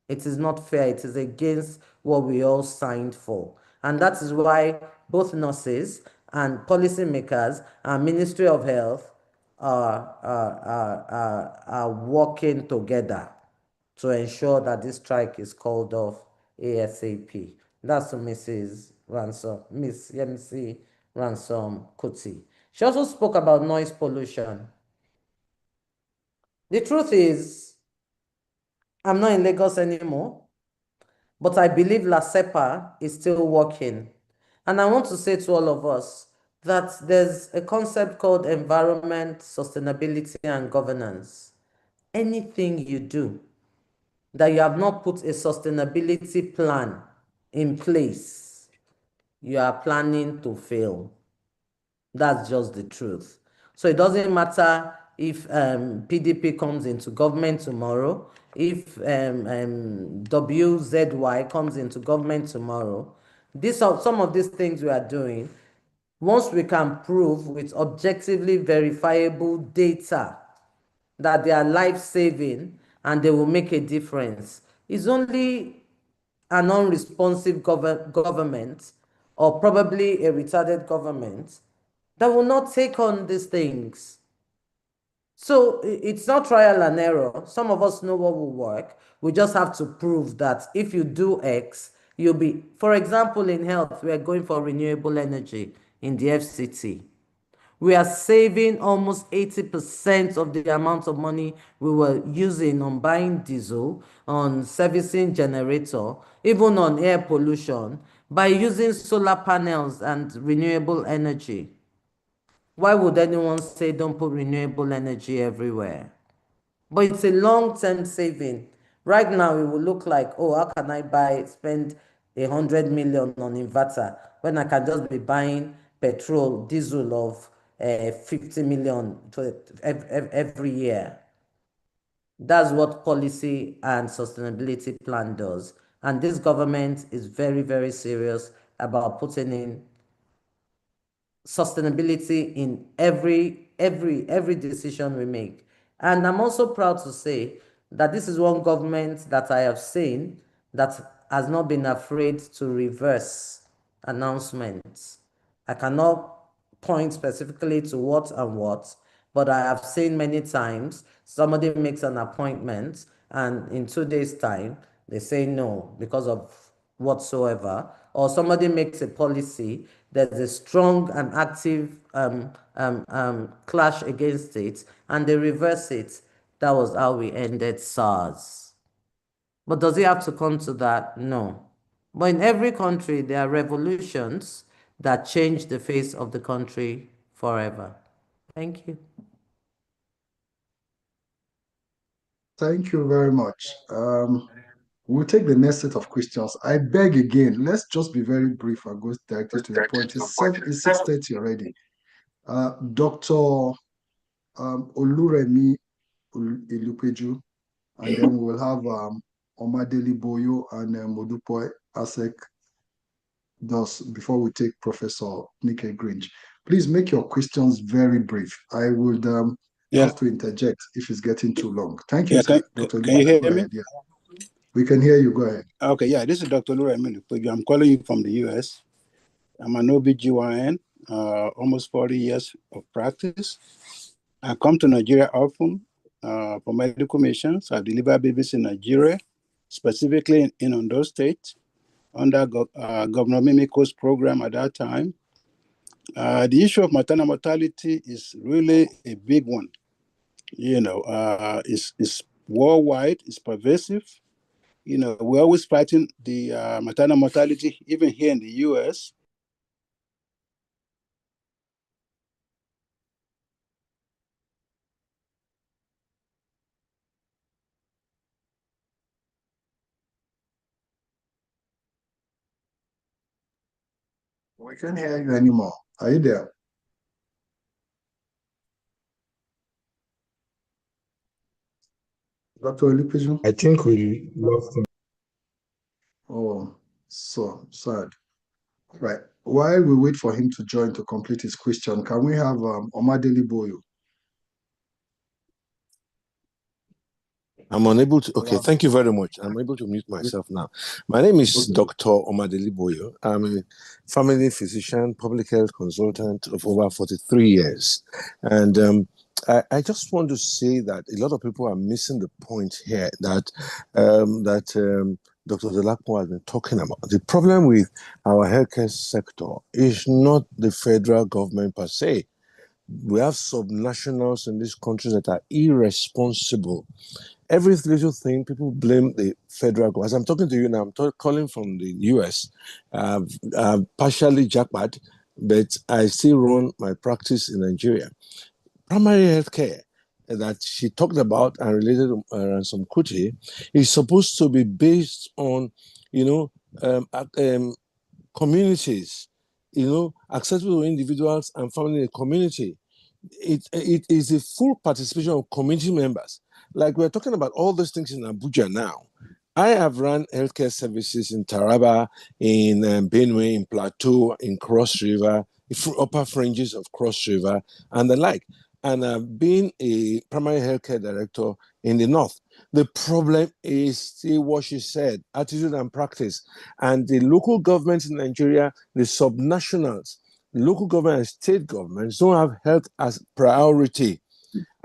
C: It is not fair. It is against what we all signed for. And that is why both nurses and policymakers and Ministry of Health are working together to ensure that this strike is called off ASAP. That's to Mrs. Ransom, Miss Yemisi Ransom Kuti. She also spoke about noise pollution. The truth is, I'm not in Lagos anymore, but I believe LASEPA is still working. And I want to say to all of us that there's a concept called environment, sustainability, and governance. Anything you do that you have not put a sustainability plan in place, you are planning to fail. That's just the truth. So it doesn't matter if PDP comes into government tomorrow, if WZY comes into government tomorrow. Some of these things we are doing, once we can prove with objectively verifiable data that they are life-saving and they will make a difference, it's only an unresponsive government or probably a retarded government that will not take on these things. So it's not trial and error. Some of us know what will work. We just have to prove that if you do X, you'll be, for example, in health, we are going for renewable energy in the FCT. We are saving almost 80% of the amount of money we were using on buying diesel, on servicing generator, even on air pollution, by using solar panels and renewable energy. Why would anyone say don't put renewable energy everywhere? But it's a long-term saving. Right now, it will look like, oh, how can I spend 100 million on inverter when I can just be buying petrol, diesel of 50 million every year? That's what policy and sustainability plan does. And this government is very, very serious about putting in sustainability in every decision we make. And I'm also proud to say that this is one government that I have seen that has not been afraid to reverse announcements. I cannot point specifically to what and what, but I have seen many times somebody makes an appointment and in 2 days' time, they say no because of whatsoever, or somebody makes a policy, there's a strong and active clash against it, and they reverse it. That was how we ended SARS. But does it have to come to that? No. But in every country, there are revolutions that change the face of the country forever. Thank you.
B: Thank you very much. We'll take the next set of questions. I beg again, let's just be very brief and go directly to the point. It's 6:30 already. Dr. Oluremi Ilupeju, and then we will have Omadeli Boyo and Modupe Asek thus before we take Professor Nike Grinch. Please make your questions very brief. I would have to interject if it's getting too long. Thank you, sir. Dr.
K: Can you hear me?
B: Ahead, yeah. We can hear you. Go ahead.
K: Okay, yeah, this is Dr. Oluremi Ilupeju. I'm calling you from the US. I'm an OBGYN, almost 40 years of practice. I come to Nigeria often for medical missions. I've delivered babies in Nigeria, specifically in Ondo State, under Governor Mimiko's program at that time. The issue of maternal mortality is really a big one. You know, it's worldwide, it's pervasive. You know, we're always fighting the maternal mortality, even here in the US.
B: We can't hear you anymore. Are you there? Dr. Ilupeju?
F: I think we lost him.
B: Oh, so sad. Right. While we wait for him to join to complete his question, can we have Omadeli Boyo?
L: I'm unable to. Okay, thank you very much. I'm able to mute myself now. My name is Dr. Omadeli Boyo. I'm a family physician, public health consultant of over 43 years. And I just want to say that a lot of people are missing the point here that Dr. Dolapo has been talking about. The problem with our healthcare sector is not the federal government per se. We have subnationals in these countries that are irresponsible. Every little thing, people blame the federal government. As I'm talking to you now, I'm calling from the US, partially jackpot, but I still run my practice in Nigeria. Primary health care that she talked about and related to Ransom Kuti is supposed to be based on, communities, accessible to individuals and family in the community. It is a full participation of community members. Like we're talking about all those things in Abuja now. I have run healthcare services in Taraba, in Benue, in Plateau, in Cross River, upper fringes of Cross River, and the like. And I've been a primary healthcare director in the north. The problem is still what she said, attitude and practice. And the local governments in Nigeria, the subnationals, local government and state governments don't have health as priority.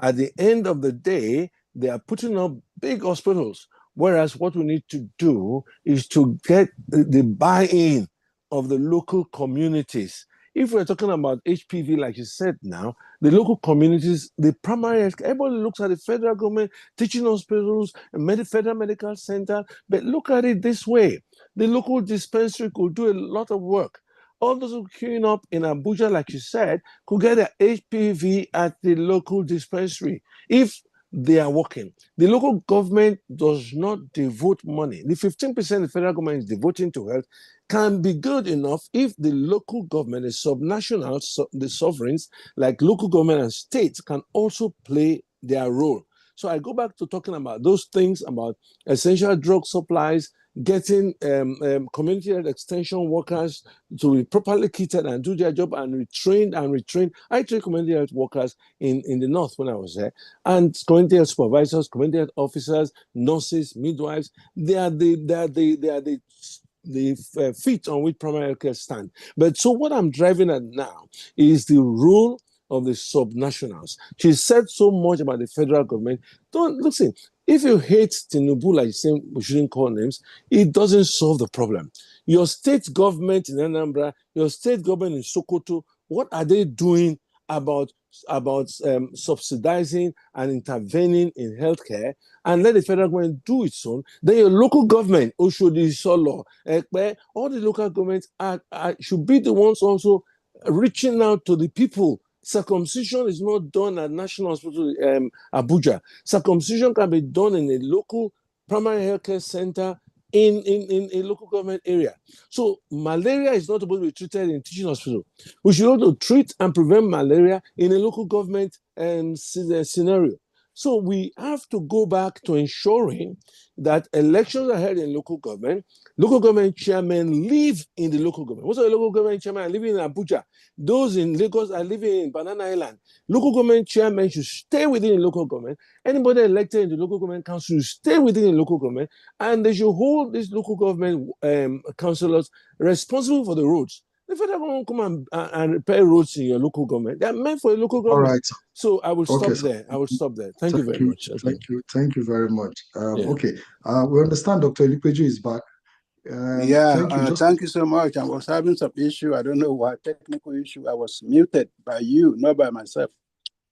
L: At the end of the day, they are putting up big hospitals, whereas what we need to do is to get the buy-in of the local communities. If we're talking about HPV, like you said now, the local communities, the primary health, everybody looks at the federal government, teaching hospitals, federal medical center, but look at it this way. The local dispensary could do a lot of work. All those who are queuing up in Abuja, like you said, could get an HPV at the local dispensary if they are working. The local government does not devote money. The 15% the federal government is devoting to health can be good enough if the local government, the subnational, the sovereigns, like local government and states, can also play their role. So I go back to talking about those things, about essential drug supplies, getting community health extension workers to be properly kitted and do their job and retrained and retrained. I trained community health workers in the north when I was there, and community health supervisors, community health officers, nurses, midwives. They are the feet on which primary health care stand. But so what I'm driving at now is the role of the subnationals. She said so much about the federal government. Don't listen. If you hate Tinubu, like you say, we shouldn't call names, it doesn't solve the problem. Your state government in Anambra, your state government in Sokoto, what are they doing about subsidizing and intervening in healthcare, and let the federal government do its own? Then your local government, Oshodi, Solo, Ekpe, all the local governments should be the ones also reaching out to the people. Circumcision is not done at National Hospital Abuja. Circumcision can be done in a local primary healthcare center in a local government area. So malaria is not supposed to be treated in teaching hospital. We should also treat and prevent malaria in a local government scenario. So we have to go back to ensuring that elections are held in local government chairmen live in the local government. Most of the local government chairmen are living in Abuja. Those in Lagos are living in Banana Island. Local government chairmen should stay within the local government. Anybody elected in the local government council should stay within the local government, and they should hold these local government councillors responsible for the roads. The federal government come and repair roads in your local government. They are meant for a local government.
B: All right.
L: So I will stop
B: Okay.
L: there. I will stop there. Thank you very much. Okay.
B: Thank you very much.
L: Yeah.
B: Okay. We understand Dr. Elipeju is back.
K: Thank you so much. I was having some issue. I don't know what technical issue. I was muted by you, not by myself.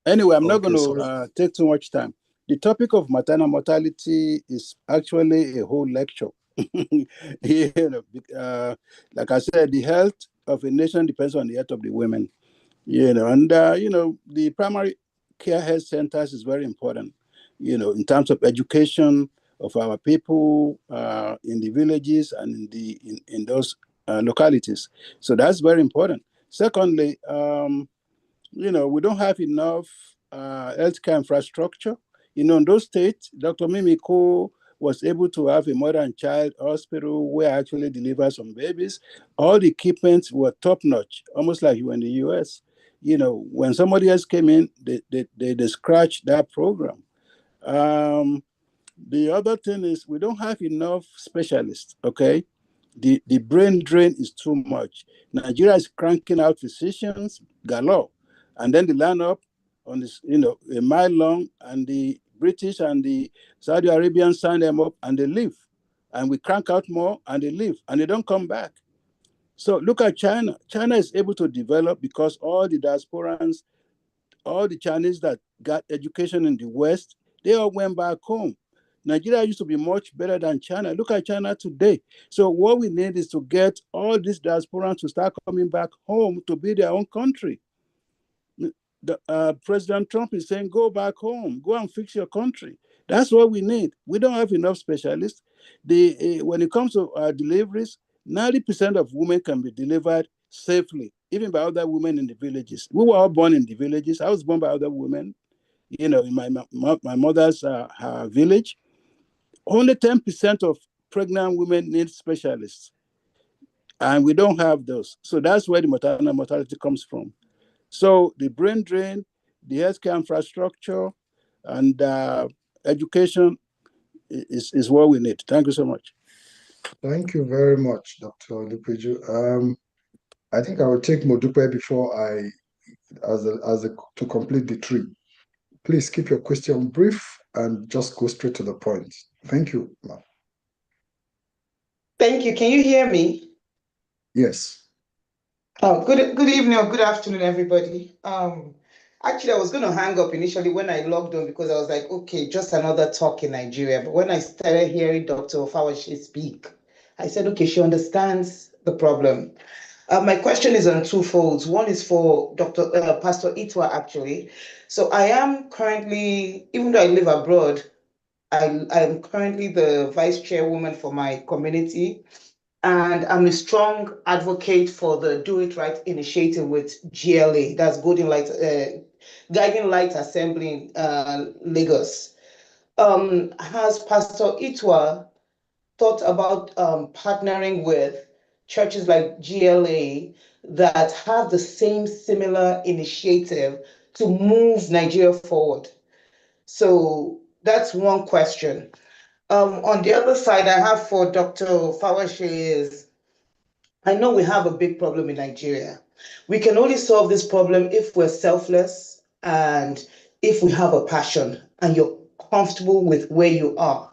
K: Anyway, I'm not going to take too much time. The topic of maternal mortality is actually a whole lecture. You know, like I said, the health of a nation depends on the health of the women. You know, and you know, the primary care health centers is very important. You know, in terms of education of our people in the villages and in those localities. So that's very important. Secondly, you know, we don't have enough healthcare infrastructure. You know, in those states, Dr. Mimiko was able to have a mother and child hospital where I actually delivered some babies. All the equipment were top notch, almost like you were in the US. You know, when somebody else came in, they scratched that program. The other thing is we don't have enough specialists, okay? The brain drain is too much. Nigeria is cranking out physicians galore, and then they line up on this, you know, a mile long, and the British and the Saudi Arabians sign them up and they leave. And we crank out more and they leave and they don't come back. So look at China. China is able to develop because all the diasporans, all the Chinese that got education in the West, they all went back home. Nigeria used to be much better than China. Look at China today. So what we need is to get all these diasporans to start coming back home to build their own country. President Trump is saying, go back home, go and fix your country. That's what we need. We don't have enough specialists. When it comes to deliveries, 90% of women can be delivered safely, even by other women in the villages. We were all born in the villages. I was born by other women, you know, in my mother's her village. Only 10% of pregnant women need specialists. And we don't have those. So that's where the maternal mortality comes from. So the brain drain, the healthcare infrastructure, and education is what we need. Thank you so much.
B: Thank you very much, Dr. Elipeju. I think I will take Modupe before to complete the tree. Please keep your question brief and just go straight to the point. Thank you, ma'am.
M: Thank you. Can you hear me?
B: Yes.
M: Oh, good evening or good afternoon, everybody. Actually, I was going to hang up initially when I logged on because I was like, okay, just another talk in Nigeria. But when I started hearing Dr. Ofawashi speak, I said, okay, she understands the problem. My question is on two folds. One is for Pastor Itwa, actually. So I am currently, even though I live abroad, I am currently the vice chairwoman for my community. And I'm a strong advocate for the Do It Right initiative with GLA, that's Guiding Light Assembly in Lagos. Has Pastor Itwa thought about partnering with churches like GLA that have the same similar initiative to move Nigeria forward? So that's one question. On the other side, I have for Dr. Fawashe is, I know we have a big problem in Nigeria. We can only solve this problem if we're selfless and if we have a passion and you're comfortable with where you are.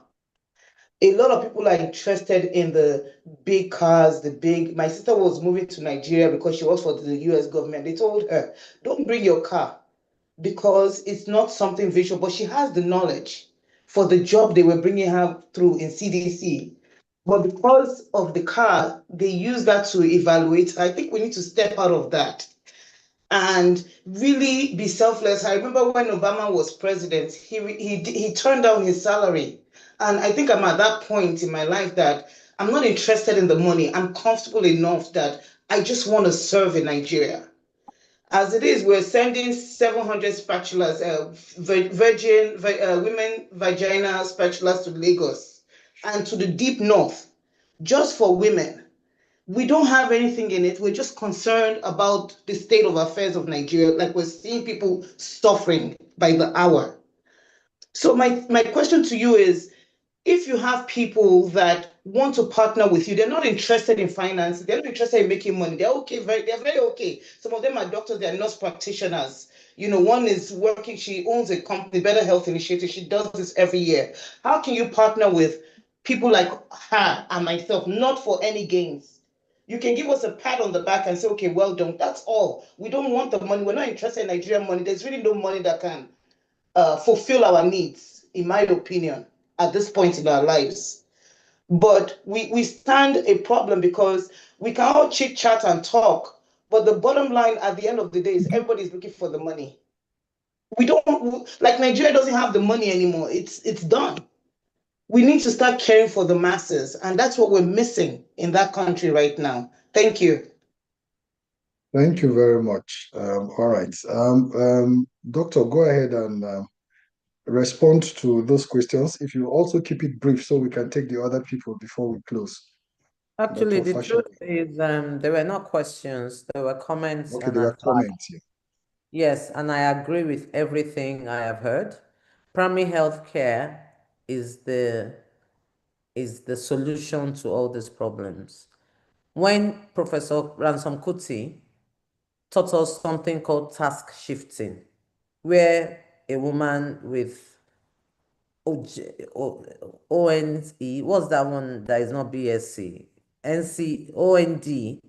M: A lot of people are interested in the big cars, my sister was moving to Nigeria because she works for the US government. They told her, don't bring your car because it's not something visual, but she has the knowledge for the job they were bringing her through in CDC. But because of the car, they use that to evaluate. I think we need to step out of that and really be selfless. I remember when Obama was president, he turned down his salary. And I think I'm at that point in my life that I'm not interested in the money. I'm comfortable enough that I just want to serve in Nigeria. As it is, we're sending 700 spatulas, women vagina spatulas to Lagos and to the deep north, just for women. We don't have anything in it. We're just concerned about the state of affairs of Nigeria. Like, we're seeing people suffering by the hour. So my question to you is, if you have people that want to partner with you, they're not interested in finance, they're not interested in making money, they're okay, they're very okay. Some of them are doctors, they're nurse practitioners. You know, one is working, she owns a company, Better Health Initiative, she does this every year. How can you partner with people like her and myself, not for any gains? You can give us a pat on the back and say, okay, well done. That's all. We don't want the money. We're not interested in Nigerian money. There's really no money that can fulfill our needs, in my opinion, at this point in our lives. But we stand a problem because we can all chit chat and talk, but the bottom line at the end of the day is everybody's looking for the money. We don't, like, Nigeria doesn't have the money anymore. It's done. We need to start caring for the masses, and that's what we're missing in that country right now. Thank you.
B: Thank you very much. All right. Doctor, go ahead and respond to those questions. If you also keep it brief so we can take the other people before we close.
C: Actually,
B: Dr.
C: the
B: Fashion.
C: truth is, there were not questions, there were comments
B: Okay,
C: and
B: there were
C: advice.
B: comments. Yeah.
C: Yes, and I agree with everything I have heard. Primary health care is the solution to all these problems. When Professor Ransom Kuti taught us something called task shifting, where a woman with ONE, what's that one that is not BSc? OND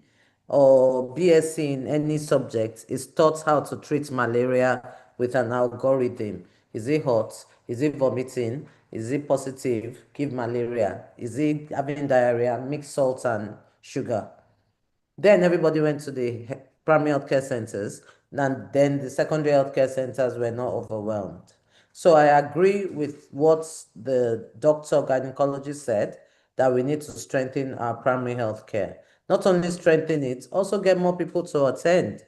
C: or BSc in any subject is taught how to treat malaria with an algorithm. Is it hot? Is it vomiting? Is it positive? Give malaria. Is it having diarrhea? Mix salt and sugar. Then everybody went to the primary healthcare centers, and then the secondary healthcare centers were not overwhelmed. So I agree with what the doctor gynecologist said, that we need to strengthen our primary healthcare. Not only strengthen it, also get more people to attend.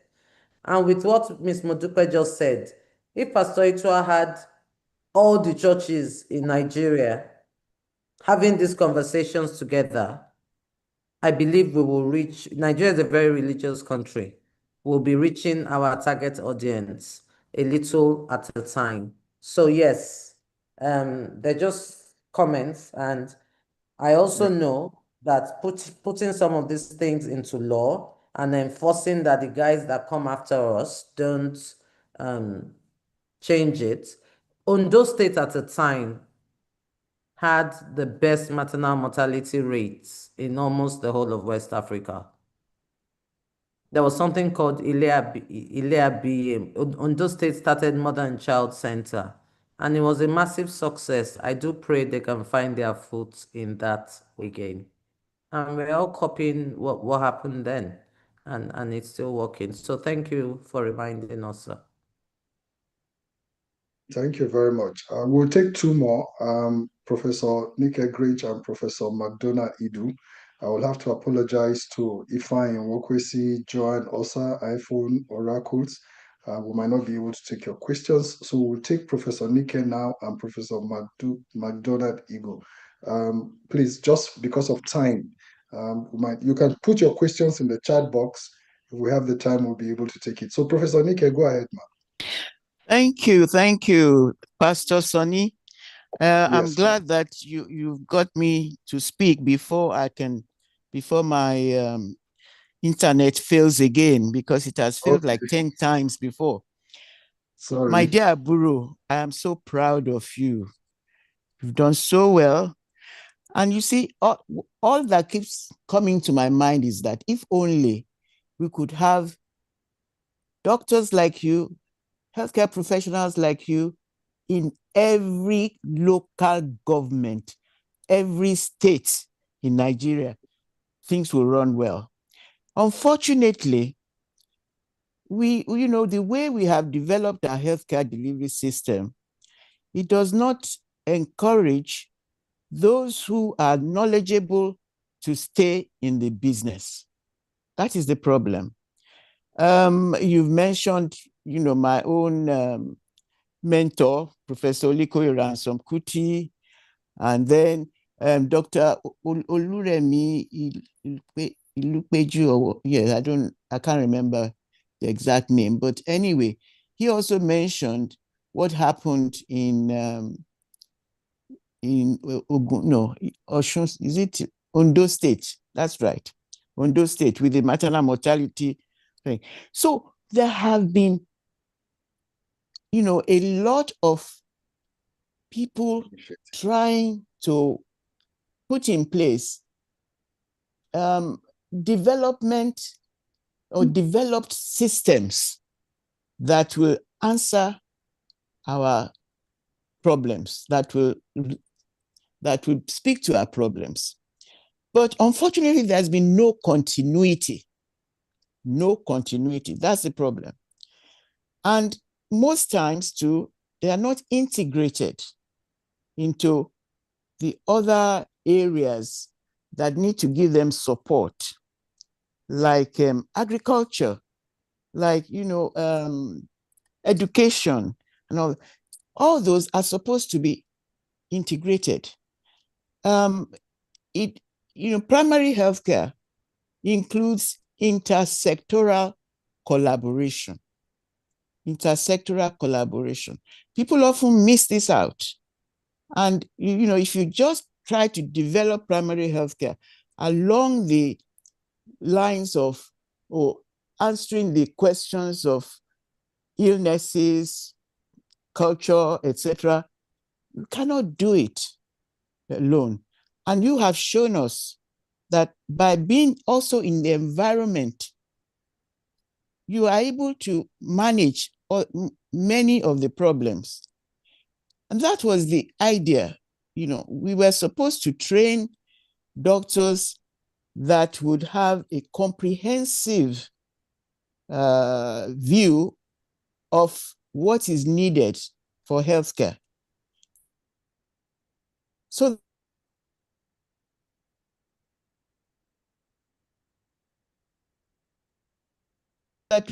C: And with what Ms. Modupe just said, if Pastor Itua had all the churches in Nigeria having these conversations together, I believe we will reach. Nigeria is a very religious country. We'll be reaching our target audience a little at a time. So yes, they're just comments, and I also know that putting some of these things into law and enforcing that the guys that come after us don't change it. Ondo State at a time had the best maternal mortality rates in almost the whole of West Africa. There was something called Ileabi. Ondo State started Mother and Child Center, and it was a massive success. I do pray they can find their foot in that again. And we're all copying what happened then, and it's still working. So thank you for reminding us, sir.
B: Thank you very much. We'll take two more, Professor Nike Grich and Professor McDonough Idu. I will have to apologize to Ifeanyi Nwokwesi, Joan Osa, iPhone, Oracles. We might not be able to take your questions. So we'll take Professor Nike now and Professor McDonough Idu. Please, just because of time, you can put your questions in the chat box. If we have the time, we'll be able to take it. So, Professor Nike, go ahead, ma'am.
N: Thank you, Pastor Sonny. I'm
B: Yes,
N: glad that you've got me to speak before my internet fails again, because it has failed like 10 times before.
B: Sorry.
N: My dear Aburo, I am so proud of you. You've done so well. And you see, all that keeps coming to my mind is that if only we could have doctors like you, healthcare professionals like you in every local government, every state in Nigeria, things will run well. Unfortunately, the way we have developed our healthcare delivery system, it does not encourage those who are knowledgeable to stay in the business. That is the problem. You've mentioned, my own mentor, Professor Oliko Ransom Kuti, and then Dr. Oluremi Ilupeju, I can't remember the exact name, but anyway, he also mentioned what happened in Osun, is it Ondo State? That's right, Ondo State, with the maternal mortality thing. So there have been, a lot of people trying to put in place development or developed systems that will answer our problems, that will speak to our problems. But unfortunately, there's been no continuity. No continuity. That's the problem. And most times, too, they are not integrated into the other areas that need to give them support, like agriculture, like, education, and all those are supposed to be integrated. Primary healthcare includes intersectoral collaboration. Intersectoral collaboration. People often miss this out. And, if you just try to develop primary healthcare along the lines of answering the questions of illnesses, culture, etc., you cannot do it alone. And you have shown us that by being also in the environment, you are able to manage many of the problems. And that was the idea. We were supposed to train doctors that would have a comprehensive view of what is needed for healthcare. So that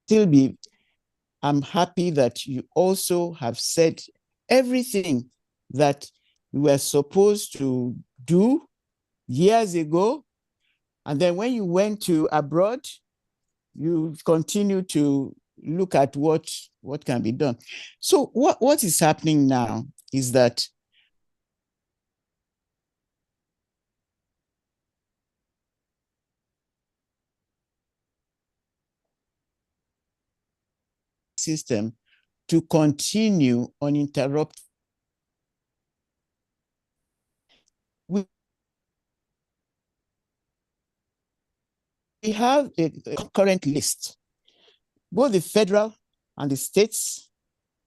N: still be, I'm happy that you also have said everything that we were supposed to do years ago. And then when you went to abroad, you continue to look at what can be done. So what is happening now is that system to continue uninterrupted. We have a current list. Both the federal and the states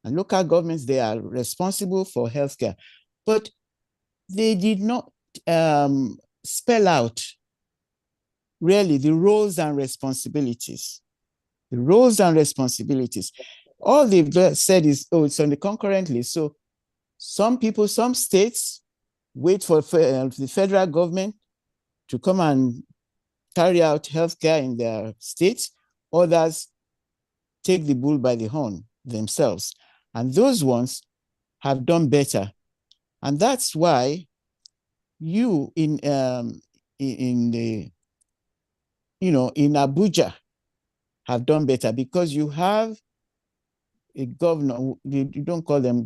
N: and local governments, they are responsible for healthcare, but they did not spell out really the roles and responsibilities. The roles and responsibilities. All they've said is, it's on the concurrent list. So some people, some states wait for the federal government to come and carry out healthcare in their states. Others take the bull by the horn themselves. And those ones have done better. And that's why you in Abuja have done better, because you have a governor. You don't call him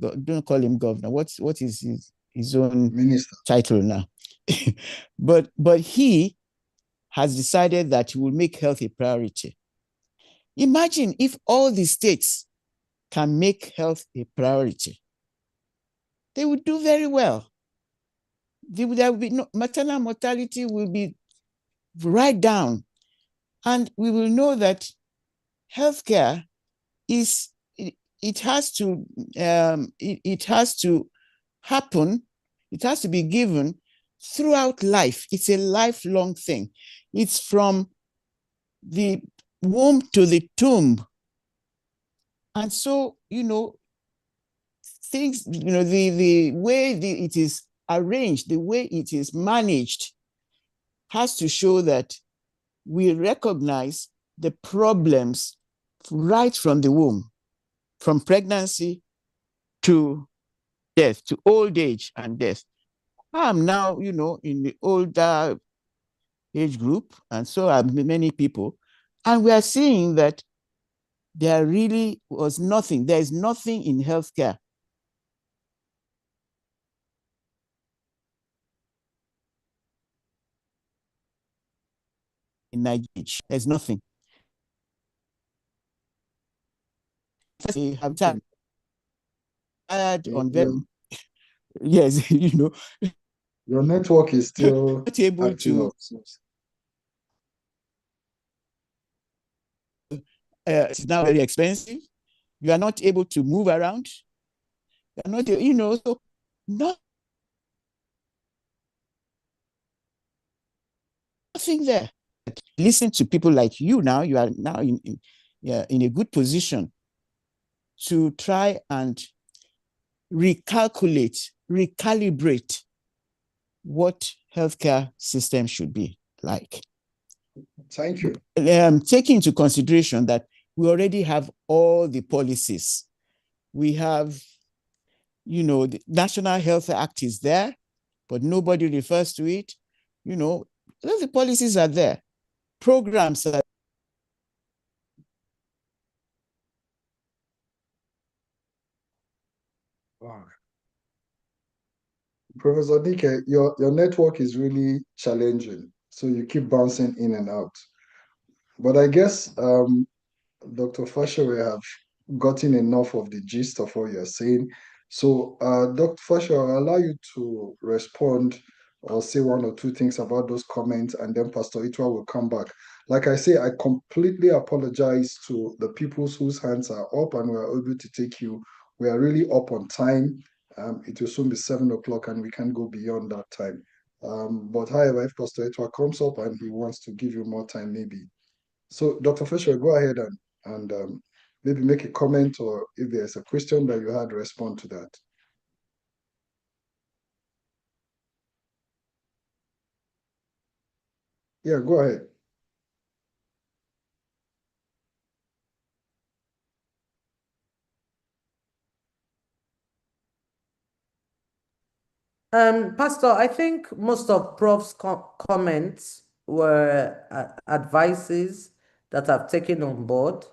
N: governor. What is his own
B: minister
N: title now? but he has decided that he will make health a priority. Imagine if all the states can make health a priority. They would do very well. There will be maternal mortality will be right down, and we will know that healthcare is it has to happen. It has to be given throughout life. It's a lifelong thing. It's from the womb to the tomb. And so, things, the way it is arranged, the way it is managed, has to show that we recognize the problems right from the womb, from pregnancy to death, to old age and death. I'm now, in the older age group, and so are many people, and we are seeing that there really was nothing. There is nothing in healthcare in Nigeria. There's nothing. They have time on them. Yes,
B: your network is still
N: not able to. It's now very expensive. You are not able to move around. You are not, so nothing there. Listen to people like you now. You are now in a good position to try and recalibrate what healthcare system should be like.
B: Thank you.
N: Taking into consideration that we already have all the policies. We have, the National Health Act is there, but nobody refers to it. The policies are there. Programs are.
B: Wow. Professor Dike, your network is really challenging, so you keep bouncing in and out. But I guess Dr. Fasher will have gotten enough of the gist of what you're saying. So, Dr. Fasher, I'll allow you to respond or say one or two things about those comments, and then Pastor Itwa will come back. Like I say, I completely apologize to the people whose hands are up and we're able to take you. We are really up on time. It will soon be 7 o'clock and we can't go beyond that time. But however, if Pastor Itwa comes up and he wants to give you more time, maybe. So, Dr. Fisher, go ahead and maybe make a comment, or if there's a question that you had, respond to that. Yeah, go ahead.
C: Pastor, I think most of Prof's comments were advices that I've taken on board.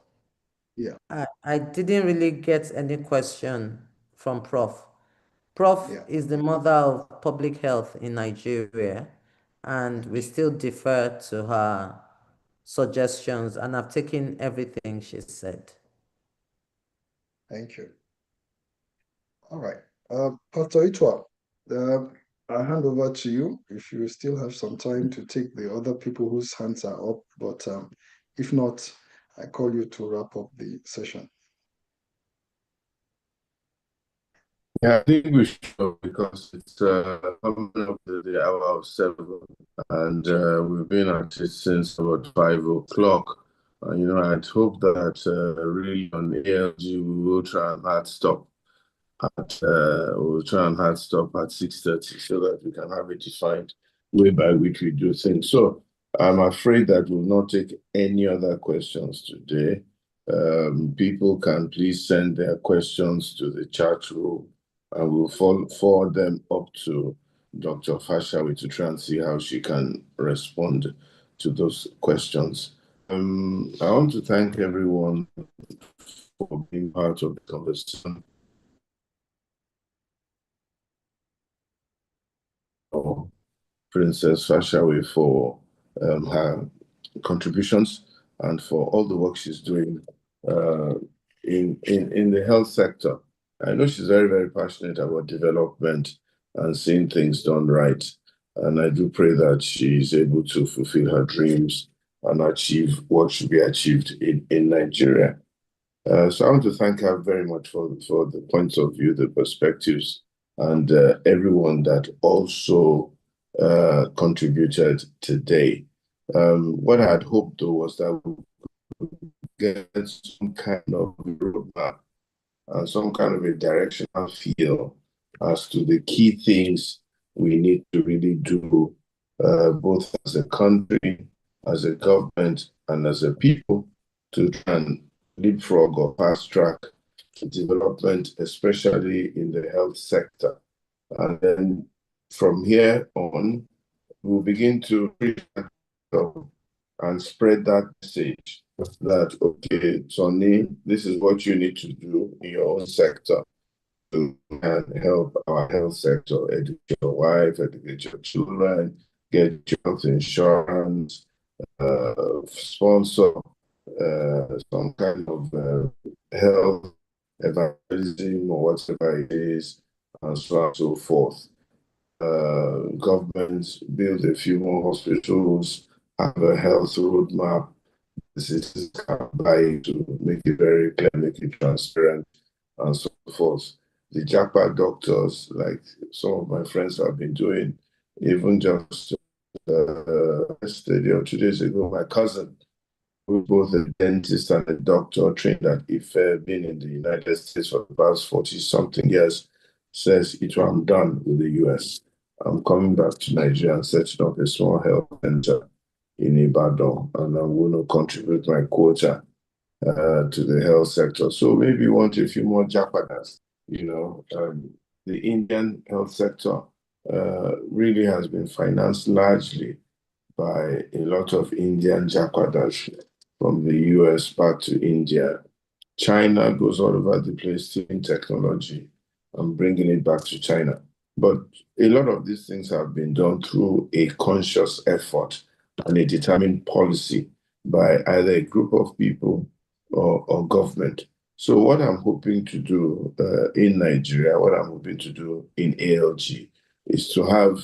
B: Yeah.
C: I didn't really get any question from Prof. Prof is the mother of public health in Nigeria, and we still defer to her suggestions, and I've taken everything she said.
B: Thank you. All right. Pastor Itwa, I'll hand over to you if you still have some time to take the other people whose hands are up, but if not, I call you to wrap up the session.
A: Yeah, I think we should, because it's coming up to the hour of 7, and we've been at it since about 5 o'clock. I'd hope that really on ALG we will try and hard stop at 6:30, so that we can have a defined way by which we do things. So I'm afraid that we'll not take any other questions today. People can please send their questions to the chat room and we'll forward them up to Dr. Fashawi to try and see how she can respond to those questions. I want to thank everyone for being part of the conversation. Princess Fashawi for her contributions and for all the work she's doing in the health sector. I know she's very, very passionate about development and seeing things done right. And I do pray that she's able to fulfill her dreams and achieve what should be achieved in Nigeria. So I want to thank her very much for the points of view, the perspectives, and everyone that also contributed today. What I had hoped, though, was that we could get some kind of roadmap and some kind of a directional feel as to the key things we need to really do, both as a country, as a government, and as a people, to try and leapfrog or fast track development, especially in the health sector. And then from here on, we'll begin to reach out and spread that message that, okay, Sonny, this is what you need to do in your own sector to help our health sector, educate your wife, educate your children, get your health insurance, sponsor some kind of health evangelism or whatever it is, and so on and so forth. Governments build a few more hospitals, have a health roadmap. This is by to make it very clear, make it transparent, and so forth. The JAPA doctors, like some of my friends have been doing, even just yesterday or 2 days ago, my cousin, who's both a dentist and a doctor, trained at IFE, been in the United States for the past 40-something years, says, I'm done with the US. I'm coming back to Nigeria and setting up a small health center in Ibadan, and I'm going to contribute my quota to the health sector. So maybe you want a few more japadas. The Indian health sector really has been financed largely by a lot of Indian japadas from the US back to India. China goes all over the place stealing technology and bringing it back to China. But a lot of these things have been done through a conscious effort and a determined policy by either a group of people or government. So what I'm hoping to do in Nigeria, what I'm hoping to do in ALG is to have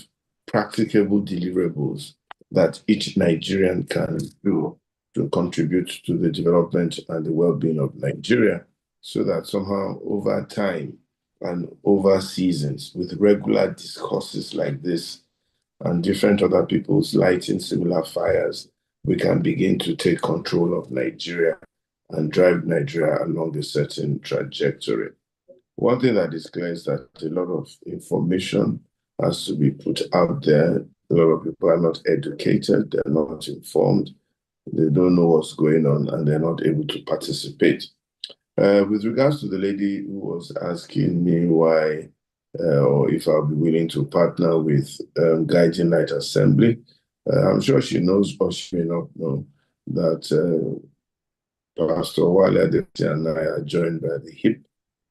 A: practicable deliverables that each Nigerian can do to contribute to the development and the well-being of Nigeria, so that somehow over time and over seasons, with regular discourses like this and different other people's lighting similar fires, we can begin to take control of Nigeria and drive Nigeria along a certain trajectory. One thing that is clear is that a lot of information has to be put out there. A lot of people are not educated, they're not informed, they don't know what's going on, and they're not able to participate. With regards to the lady who was asking me why or if I'll be willing to partner with Guiding Light Assembly, I'm sure she knows, or she may not know, that Pastor Wale Adepti and I are joined by the HIP.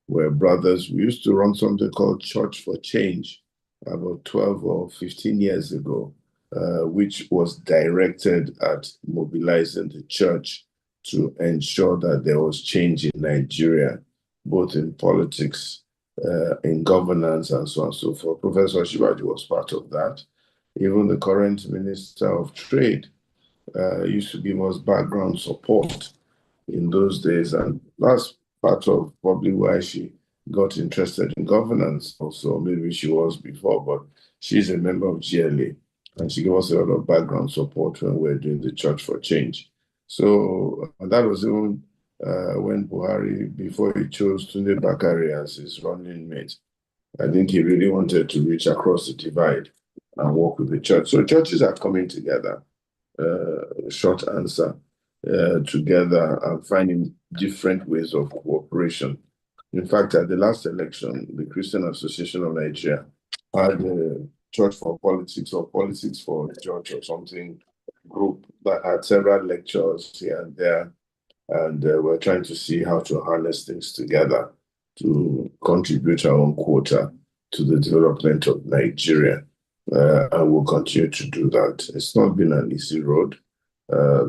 A: We're brothers. We used to run something called Church for Change about 12 or 15 years ago, which was directed at mobilizing the church to ensure that there was change in Nigeria, both in politics, in governance, and so on and so forth. Professor Shivaji was part of that. Even the current Minister of Trade used to give us background support in those days, and that's part of probably why she got interested in governance. Also, maybe she was before, but she's a member of GLA, and she gave us a lot of background support when we were doing the Church for Change. So that was even when Buhari, before he chose Tunde Bakari as his running mate, I think he really wanted to reach across the divide and work with the church. So churches are coming together. Short answer. Together and finding different ways of cooperation In fact, at the last election, the Christian Association of Nigeria had a Church for Politics or Politics for Church or something group that had several lectures here and there. And we're trying to see how to harness things together to contribute our own quota to the development of Nigeria. And we'll continue to do that. It's not been an easy road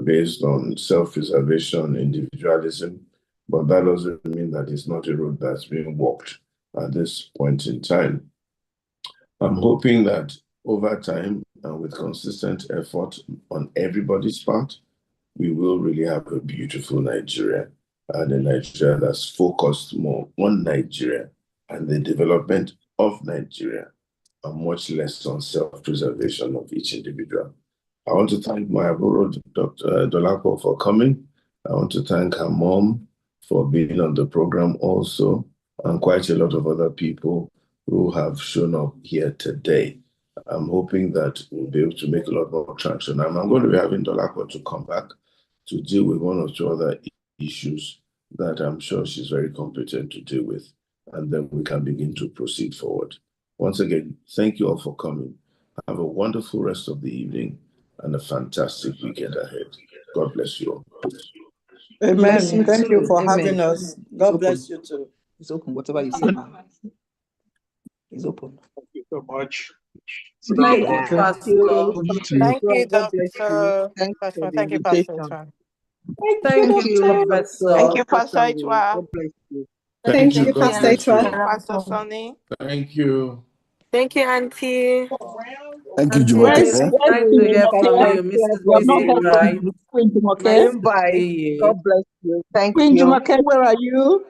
A: based on self-preservation, individualism, but that doesn't mean that it's not a road that's being walked at this point in time. I'm hoping that over time and with consistent effort on everybody's part, we will really have a beautiful Nigeria and a Nigeria that's focused more on Nigeria and the development of Nigeria and much less on self-preservation of each individual. I want to thank my abroad, Dr. Dolapo, for coming. I want to thank her mom for being on the program also, and quite a lot of other people who have shown up here today. I'm hoping that we'll be able to make a lot more traction. And I'm going to be having Dolapo to come back to deal with one or two other issues that I'm sure she's very competent to deal with. And then we can begin to proceed forward. Once again, thank you all for coming. Have a wonderful rest of the evening and a fantastic weekend ahead. God bless you all.
M: Amen.
O: Bless you
M: Thank you
O: too.
M: for
O: Amen.
M: having us. God bless you too.
O: It's open. Whatever you say now. It's open.
K: Thank you so much.
C: Thank you,
O: Thank
C: Pastor.
O: you.
C: Thank you,
O: God bless you.
C: Doctor.
O: Thanks for the
C: Thank you, Pastor.
O: invitation.
C: Thank
O: Thank
C: you,
O: you,
C: Professor.
M: Thank you,
O: Dr.
M: Pastor
O: Samuel.
M: Ichwa.
O: God bless you.
A: Thank you.
H: you,
A: God
H: Pastor
A: bless you.
H: Ichwa.
M: Pastor Sonny.
A: Thank you.
C: Thank you, Auntie.
L: Thank you,
C: Auntie,
O: Where's
L: Jumoke.
C: nice to
O: the
C: hear from
O: Pastor?
C: you. Mrs.
O: We have not
C: Busy,
O: heard from
C: right?
O: you. Queen
C: Nice
O: Jumoke.
C: to
M: Bye.
C: see
O: God
C: you.
O: bless you.
M: Thank
O: Queen
M: you.
O: Jumoke, where are you?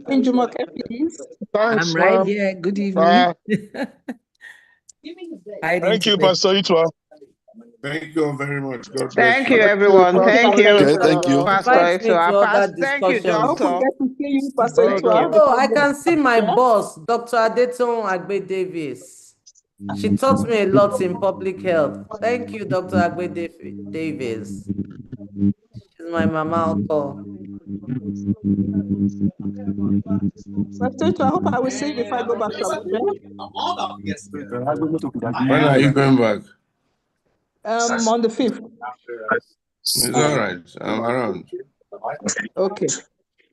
O: Queen Jumoke, please.
P: Thanks,
D: I'm right
P: ma'am.
D: here. Good evening. Hiding
P: Thank you,
D: today.
P: Pastor Itwa.
A: Thank you all very much. God bless
M: Thank
A: you.
M: you, everyone. Thank you,
L: Okay, thank you.
M: Pastor
C: Invite me to
M: Ichwa.
C: other
M: Thank you,
C: discussions.
O: I hope we
M: Doctor.
O: get to see you, Pastor
M: Thank
O: Ichwa.
M: you.
C: Oh, I can see my boss, Dr. Adeton Agbe Davis. She taught me a lot in public health. Thank you, Dr. Agbe Davis. She's my mama uncle.
O: Pastor Ichwa, I hope I will see you if I go back to Abuja.
A: When are you going back?
O: On the 5th.
A: It's all right. I'm around.
O: Okay.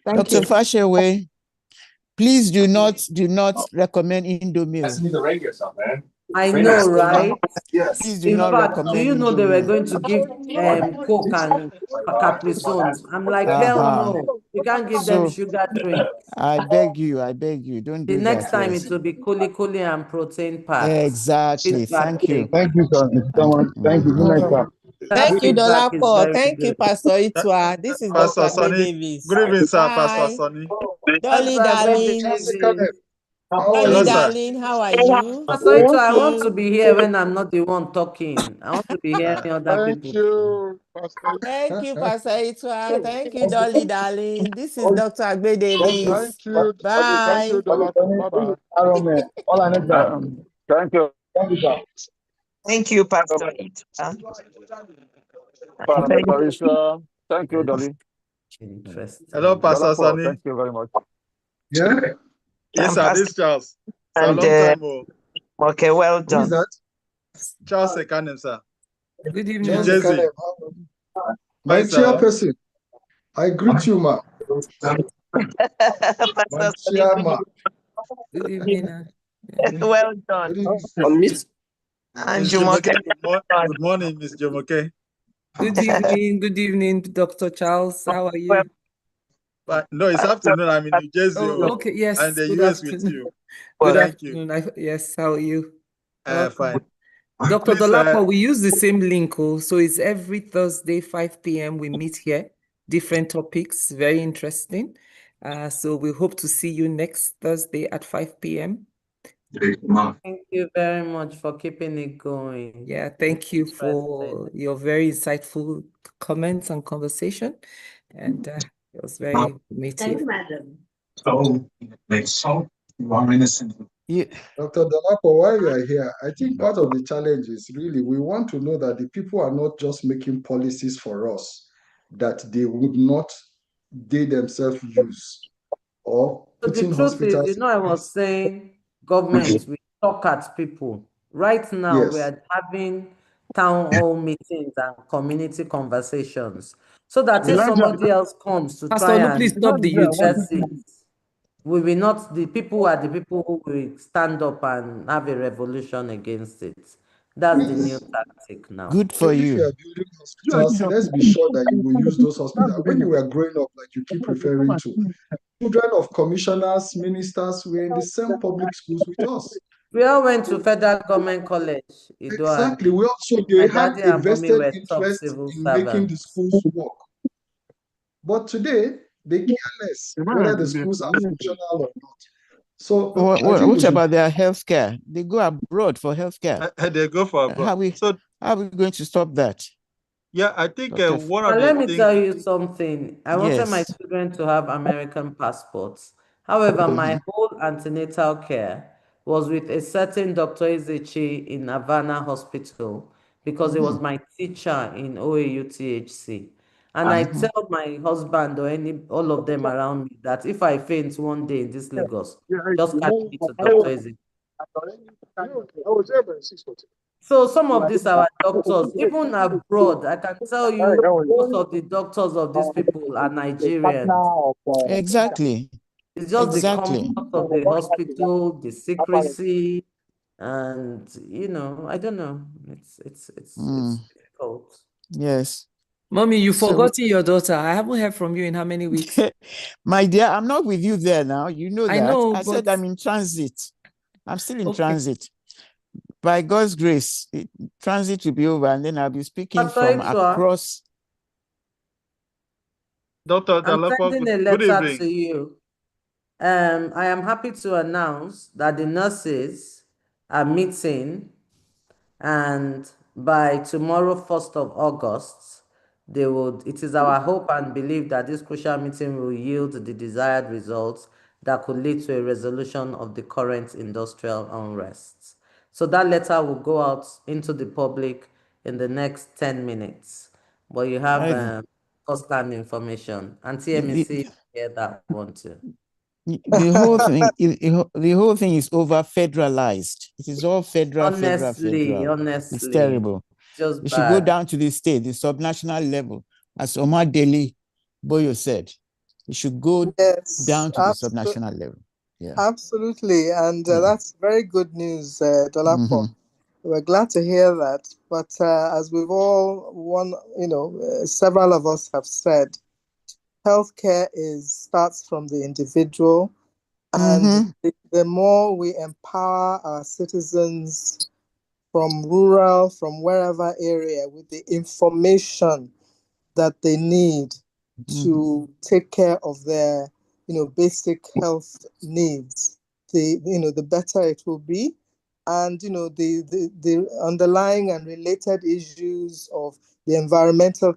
O: Thank
N: Dr.
O: you.
N: Fashewe, please do not recommend Indomie.
C: I know, right?
N: Please do
C: In
N: not
C: fact, do
N: recommend
C: you know they were
N: Indomie.
C: going to give Coke and Capri Suns? I'm like, hell no. You can't give them
N: So
C: sugar drink.
N: I beg you, don't
C: The
N: do
C: next
N: that.
C: time it will be kuli and protein packed.
N: Exactly.
C: Feedback
N: Thank you.
C: cake.
B: Thank you, sir. Thank you. Good night, sir.
C: That
Q: Thank you,
C: feedback is
Q: Dolapo.
C: very
Q: Thank you,
C: good.
Q: Pastor Itwa. This is
P: Pastor
Q: Dr. Agbe
P: Sonny.
Q: Davis.
P: Good evening, sir.
Q: Hi.
P: Pastor Sonny.
Q: Dolly,
C: Dr. Agbe
Q: darling.
C: Davis.
Q: Dolly,
P: Hello, sir.
Q: darling. How are you?
C: Pastor Ito, I want to be here when I'm not the one talking. I want to be hearing other
P: Thank
C: people.
P: you, Pastor.
Q: Thank you, Pastor Itwa. Thank you, Dolly, darling. This is Dr. Agbe Davis.
P: Thank you.
Q: Bye.
P: Thank you, Dolapo. Bye-bye.
J: Thank you.
M: Thank you, Pastor Itwa.
J: Pastor Isha. Thank you, Dolly.
C: Interesting.
P: Hello, Pastor
J: Dolapo,
P: Sonny.
J: thank you very much.
B: Yeah.
P: Yes, sir. This is Charles. It's a
M: And,
P: long time. Oh.
M: Okay, well
B: Who is
M: done.
B: that?
P: Charles Ekanem, sir.
D: Good
P: New
D: evening.
P: Jersey.
B: My
P: Hi, sir.
B: chairperson, I greet you, ma. My
M: Pastor Sonny,
B: chairman.
D: Good evening.
M: well done.
B: Good evening.
M: And
P: Miss
M: Jumoke.
P: Jumoke. Good morning, Miss Jumoke.
D: Good evening. Good evening, Dr. Charles. How are you?
P: But no, it's afternoon. I'm in New Jersey.
D: Oh, okay. Yes.
P: I'm in the
D: Good
P: US with
D: afternoon.
P: you.
D: Good
P: Thank you.
D: afternoon. Yes. How are you? Welcome.
P: Fine.
D: Dr.
P: Please,
D: Dolapo, we use the same link. So it's every Thursday, 5 p.m. We meet here. Different topics. Very interesting. So we hope to see you next Thursday at 5 p.m.
C: Thank you very much for keeping it going.
D: Yeah, thank you for your very insightful comments and conversation. And it was very informative.
C: Thank you, madam.
B: Dr. Dolapo, while you are here, I think part of the challenge is really we want to know that the people are not just making policies for us that they would not, they themselves use. or
C: So the
B: putting
C: truth is,
B: hospitals.
C: I was saying government, we talk at people. Right now, we
B: Yes.
C: are having town hall meetings and community conversations. So that if somebody else comes to
D: Pastor
C: try
D: Olu,
C: and
D: please stop the
C: reverse
D: YouTube.
C: it, we will not, the people are the people who will stand up and have a revolution against it. That's the new tactic now.
N: Good for
B: If
N: you.
B: you are building hospitals, let's be sure that you will use those hospitals. When you were growing up, like you keep referring to, children of commissioners, ministers were in the same public schools with us.
C: We all went to federal government college.
B: Exactly. We also,
C: My
B: they had
C: daddy
B: a
C: and mommy
B: vested
C: were top
B: interest
C: civil
B: in making the
C: servants.
B: schools work. But today, they care less whether the schools are functional or not. So
N: what about their healthcare? They go abroad for healthcare.
P: They go for abroad.
N: How are we going to stop that?
P: Yeah, I think
N: Okay.
P: one of the
C: Let me
P: things.
C: tell you something. I wanted my
N: Yes.
C: children to have American passports. However, my whole antenatal care was with a certain Dr. Ezechi in Havana Hospital because he was my teacher in OAU THC. And I tell my husband or all of them around me that if I faint one day in this Lagos, just carry me to Dr. Ezechi. So some of these our doctors, even abroad, I can tell you most of the doctors of these people are Nigerians.
N: Exactly.
C: It's just the
N: Exactly.
C: comfort of the hospital, the secrecy, and I don't know. It's difficult.
N: Yes.
D: Mommy, you've forgotten your daughter. I haven't heard from you in how many weeks?
N: My dear, I'm not with you there now. You know that.
D: I know,
N: I said I'm in transit. I'm still in
D: Okay.
N: transit. By God's grace, transit will be over, and then I'll be speaking from across.
P: Dr.
C: I'm
P: Dolapo,
C: sending a
P: good
C: letter
P: evening.
C: to you. I am happy to announce that the nurses are meeting, and by tomorrow, 1st of August, it is our hope and belief that this crucial meeting will yield the desired results that could lead to a resolution of the current industrial unrest. So that letter will go out into the public in the next 10 minutes. But you have first-hand information. And TMC hear that one too.
N: The whole thing, the whole thing is over federalized. It is all federal.
C: Honestly,
N: it's terrible.
C: Just
N: we should go
C: bad.
N: down to the state, the subnational level, as Omar Deli Boyo said. We should go down to the subnational level. Yeah,
H: absolutely, and that's very good news, Dolapo. We're glad to hear that. But as we've all several of us have said, healthcare starts from the individual, and the more we empower our citizens from rural, from wherever area, with the information that they need to take care of their, basic health needs, the better it will be. And, the underlying and related issues of the environmental